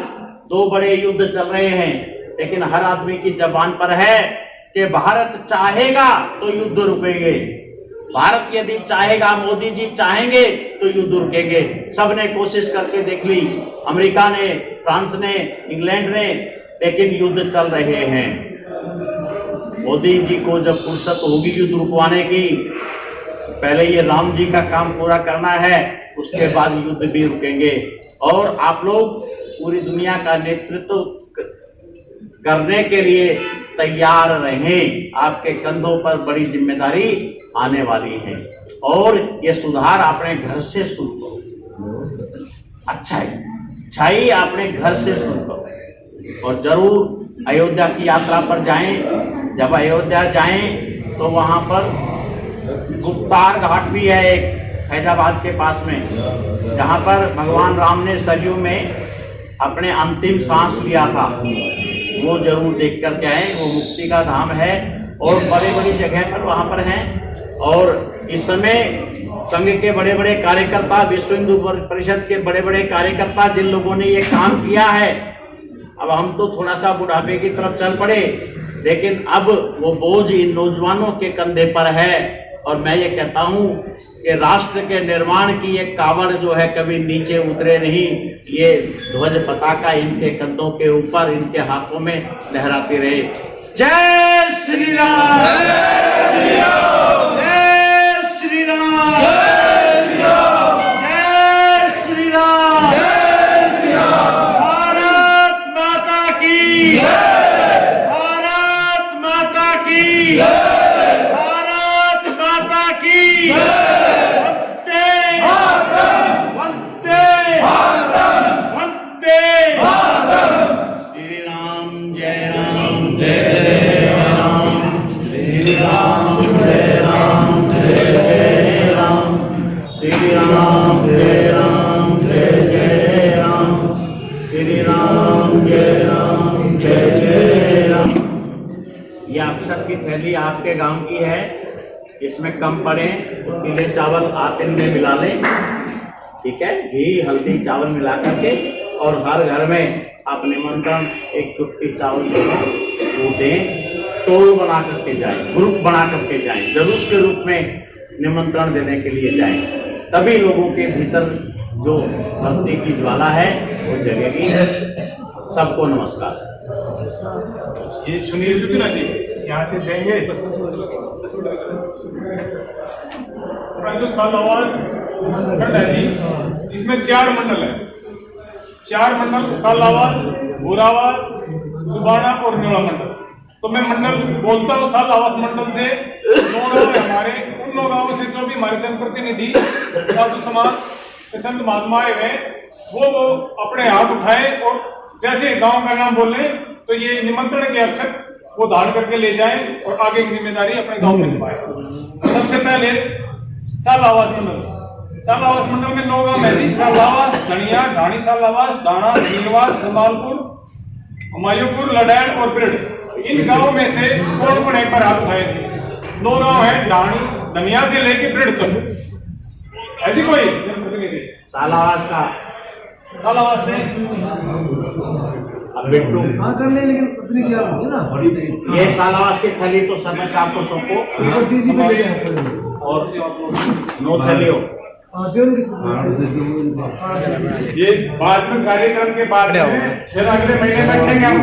2 बड़े युद्ध चल रहे हैं, लेकिन हर आदमी की जबान पर है कि भारत चाहेगा तो युद्ध रुकेंगे, भारत यदि चाहेगा, मोदी जी चाहेंगे तो युद्ध रुकेंगे। सबने कोशिश करके देख ली, अमेरिका ने, फ्रांस ने, इंग्लैंड ने, लेकिन युद्ध चल रहे हैं। मोदी जी को जब फुर्सत होगी युद्ध रुकवाने की, पहले ये राम जी का काम पूरा करना है, उसके बाद युद्ध भी रुकेंगे। और आप लोग पूरी दुनिया का नेतृत्व करने के लिए तैयार रहें। आपके कंधों पर बड़ी जिम्मेदारी आने वाली है, और ये सुधार अपने घर से शुरू करो। अच्छाई अपने घर से शुरू करो, और जरूर अयोध्या की यात्रा पर जाएं। जब अयोध्या जाएं तो वहां पर गुप्तार घाट भी है एक, फैजाबाद के पास में, जहां पर भगवान राम ने सरयू में अपने अंतिम सांस लिया था। वो जरूर देख कर के आए, वो मुक्ति का धाम है, और बड़ी बड़ी जगह पर वहां पर हैं। और इस समय संघ के बड़े बड़े कार्यकर्ता, विश्व हिंदू परिषद के बड़े बड़े कार्यकर्ता, जिन लोगों ने ये काम किया है, अब हम तो थोड़ा सा बुढ़ापे की तरफ चल पड़े, लेकिन अब वो बोझ इन नौजवानों के कंधे पर है। और मैं ये कहता हूँ कि राष्ट्र के निर्माण की ये कावड़ जो है कभी नीचे उतरे नहीं, ये ध्वज पताका इनके कंधों के ऊपर, इनके हाथों में लहराती रहे। जय श्री राम, जय श्री राम, जय श्री राम, जय श्री राम, जय श्री राम। भारत माता की, भारत माता की, भारत माता की, वंदे वंदे वंदे। श्री राम जय राम, जय राम, श्री राम जय राम, जय राम, श्री राम जय राम, जय राम, श्री राम जय राम, जय राम। ये अक्षत की थैली आपके गांव की है, इसमें कम पड़े तो पीले चावल आप इनमें मिला लें, ठीक है, घी हल्दी चावल मिला करके, और हर घर में आप निमंत्रण एक चुटकी चावल वो दें, टोल बना करके जाएं, ग्रुप बना करके जाएं, जुलूस के रूप में निमंत्रण देने के लिए जाएं। तभी लोगों के भीतर जो भक्ति की ज्वाला है वो जगेगी। सबको नमस्कार। ये सुनील सुखना जी यहाँ से देंगे। जो साल आवास मंडल है जी, इसमें 4 मंडल है, 4 मंडल, साल आवास, भूरावास, सुबाना और न्योड़ा मंडल। तो मैं मंडल बोलता हूँ साल आवास मंडल से। 9 गाँव है हमारे, उन 9 गाँवों से जो भी हमारे जनप्रतिनिधि, साधु समाज, संत महात्मा आए, वो अपने हाथ उठाए और जैसे गांव का नाम बोले तो ये निमंत्रण के अक्षर वो धारण करके ले जाएं और आगे की जिम्मेदारी अपने गांव में निभाएं। सबसे पहले साल आवास मंडल। साल आवास मंडल में 9 गांव है, साल आवास, धनिया, ढाणी साल आवास, डाणा, नीलवास, जमालपुर, हुमायूंपुर, लडैन और बिरड। इन गाँव में से कौन कौन एक पर हाथ उठाए थे? 9 गाँव है, ढाणी, धनिया से लेके बिरड तक। ऐसी कोई जनप्रतिनिधि साल आवास का, साल आवास से अब बिट्टू कर ले, लेकिन प्रतिनिधि आप होंगे ना। ये साल आवास की थैली तो समय साहब को सौंपो, और 9 थैलियों ये बाद में कार्यक्रम के बाद में फिर अगले महीने बैठेंगे हम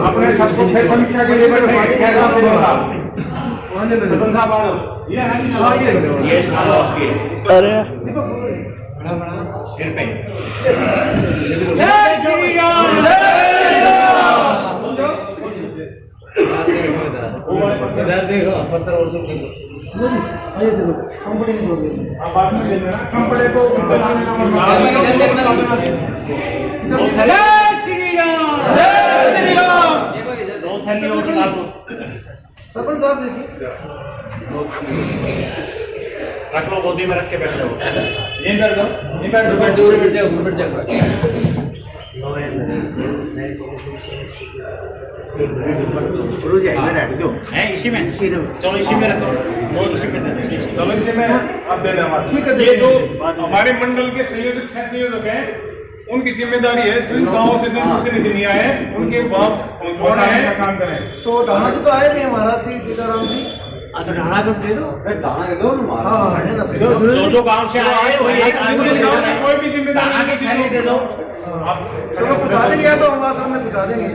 अपने सबको फिर समीक्षा के लिए बैठेंगे। ये साल आवास की सिर पे। जय श्री राम, जय श्री राम। इधर देखो पत्थर और सब देखो आइए देखो कंपनी की जोड़ देंगे आप बाद में ले लेना कंपनी को बनाने का दो थैली और ला दो सरपंच साहब देखिए रख लो गोदी में रख के बैठ जाओ ये कर दो ये बैठ दो दूर बैठ जाओ गुरु जी इधर बैठ जाओ है इसी में चलो इसी में रखो इसी में चलो इसी में आप दे देना ठीक है। ये जो हमारे मंडल के संयोजक 6 संयोजक हैं उनकी जिम्मेदारी है जिन गाँव से जो प्रतिनिधि नहीं आए उनके वहाँ पहुँचवाना है काम करें। तो ढाणा से तो आए नहीं हमारा सीताराम जी तो ढाणा को दे दो ढाणा के दो हाँ है ना जो गाँव से आए वही एक कोई भी जिम्मेदारी दे दो आप चलो पहुँचा देंगे तो हम सामने पहुँचा देंगे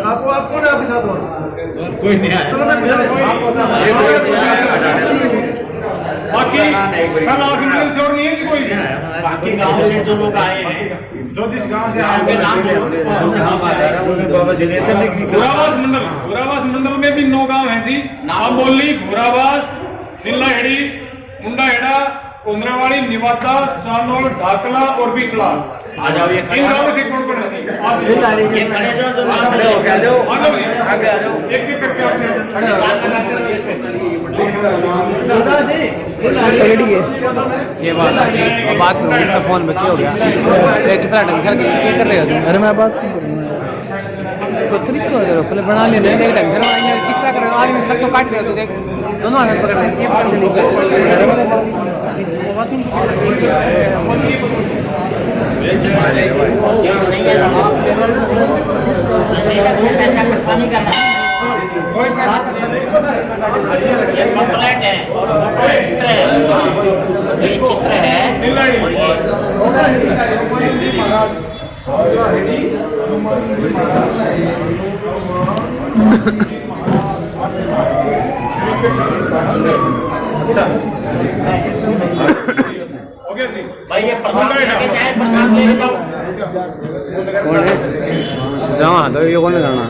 आपको आप कौन है आपके साथ कोई नहीं आया चलो मैं बाकी सर आप इंडियन श्योर नहीं है जी कोई बाकी गांव से जो लोग आए हैं जो जिस गांव से आए हैं नाम घोरावास मंडल में भी 9 गांव हैं जी नाम बोली घोरावास नीलाहेड़ी मुंडाहेड़ा कोंदरावाड़ी निवाता चानोल ढाकला और बीटला आ जाओ ये इन गांवों से कौन है जी ये खड़े जो खड़े हो गया जाओ आगे आ जाओ एक एक करके आपने ये बात का फोन में क्या हो गया कितना ढंग से कर रहे हो अरे मैं बात पहले बना लेने ढंग से बनाएंगे किस तरह कर रहे हो आदमी सब तो काट रहे हो तो देख दोनों हाथ पकड़ रहे चित्र है अच्छा ओके जी भाई ये प्रसाद लेके जाए प्रसाद ले लो कौन है जाओ तो ये कौन है जाना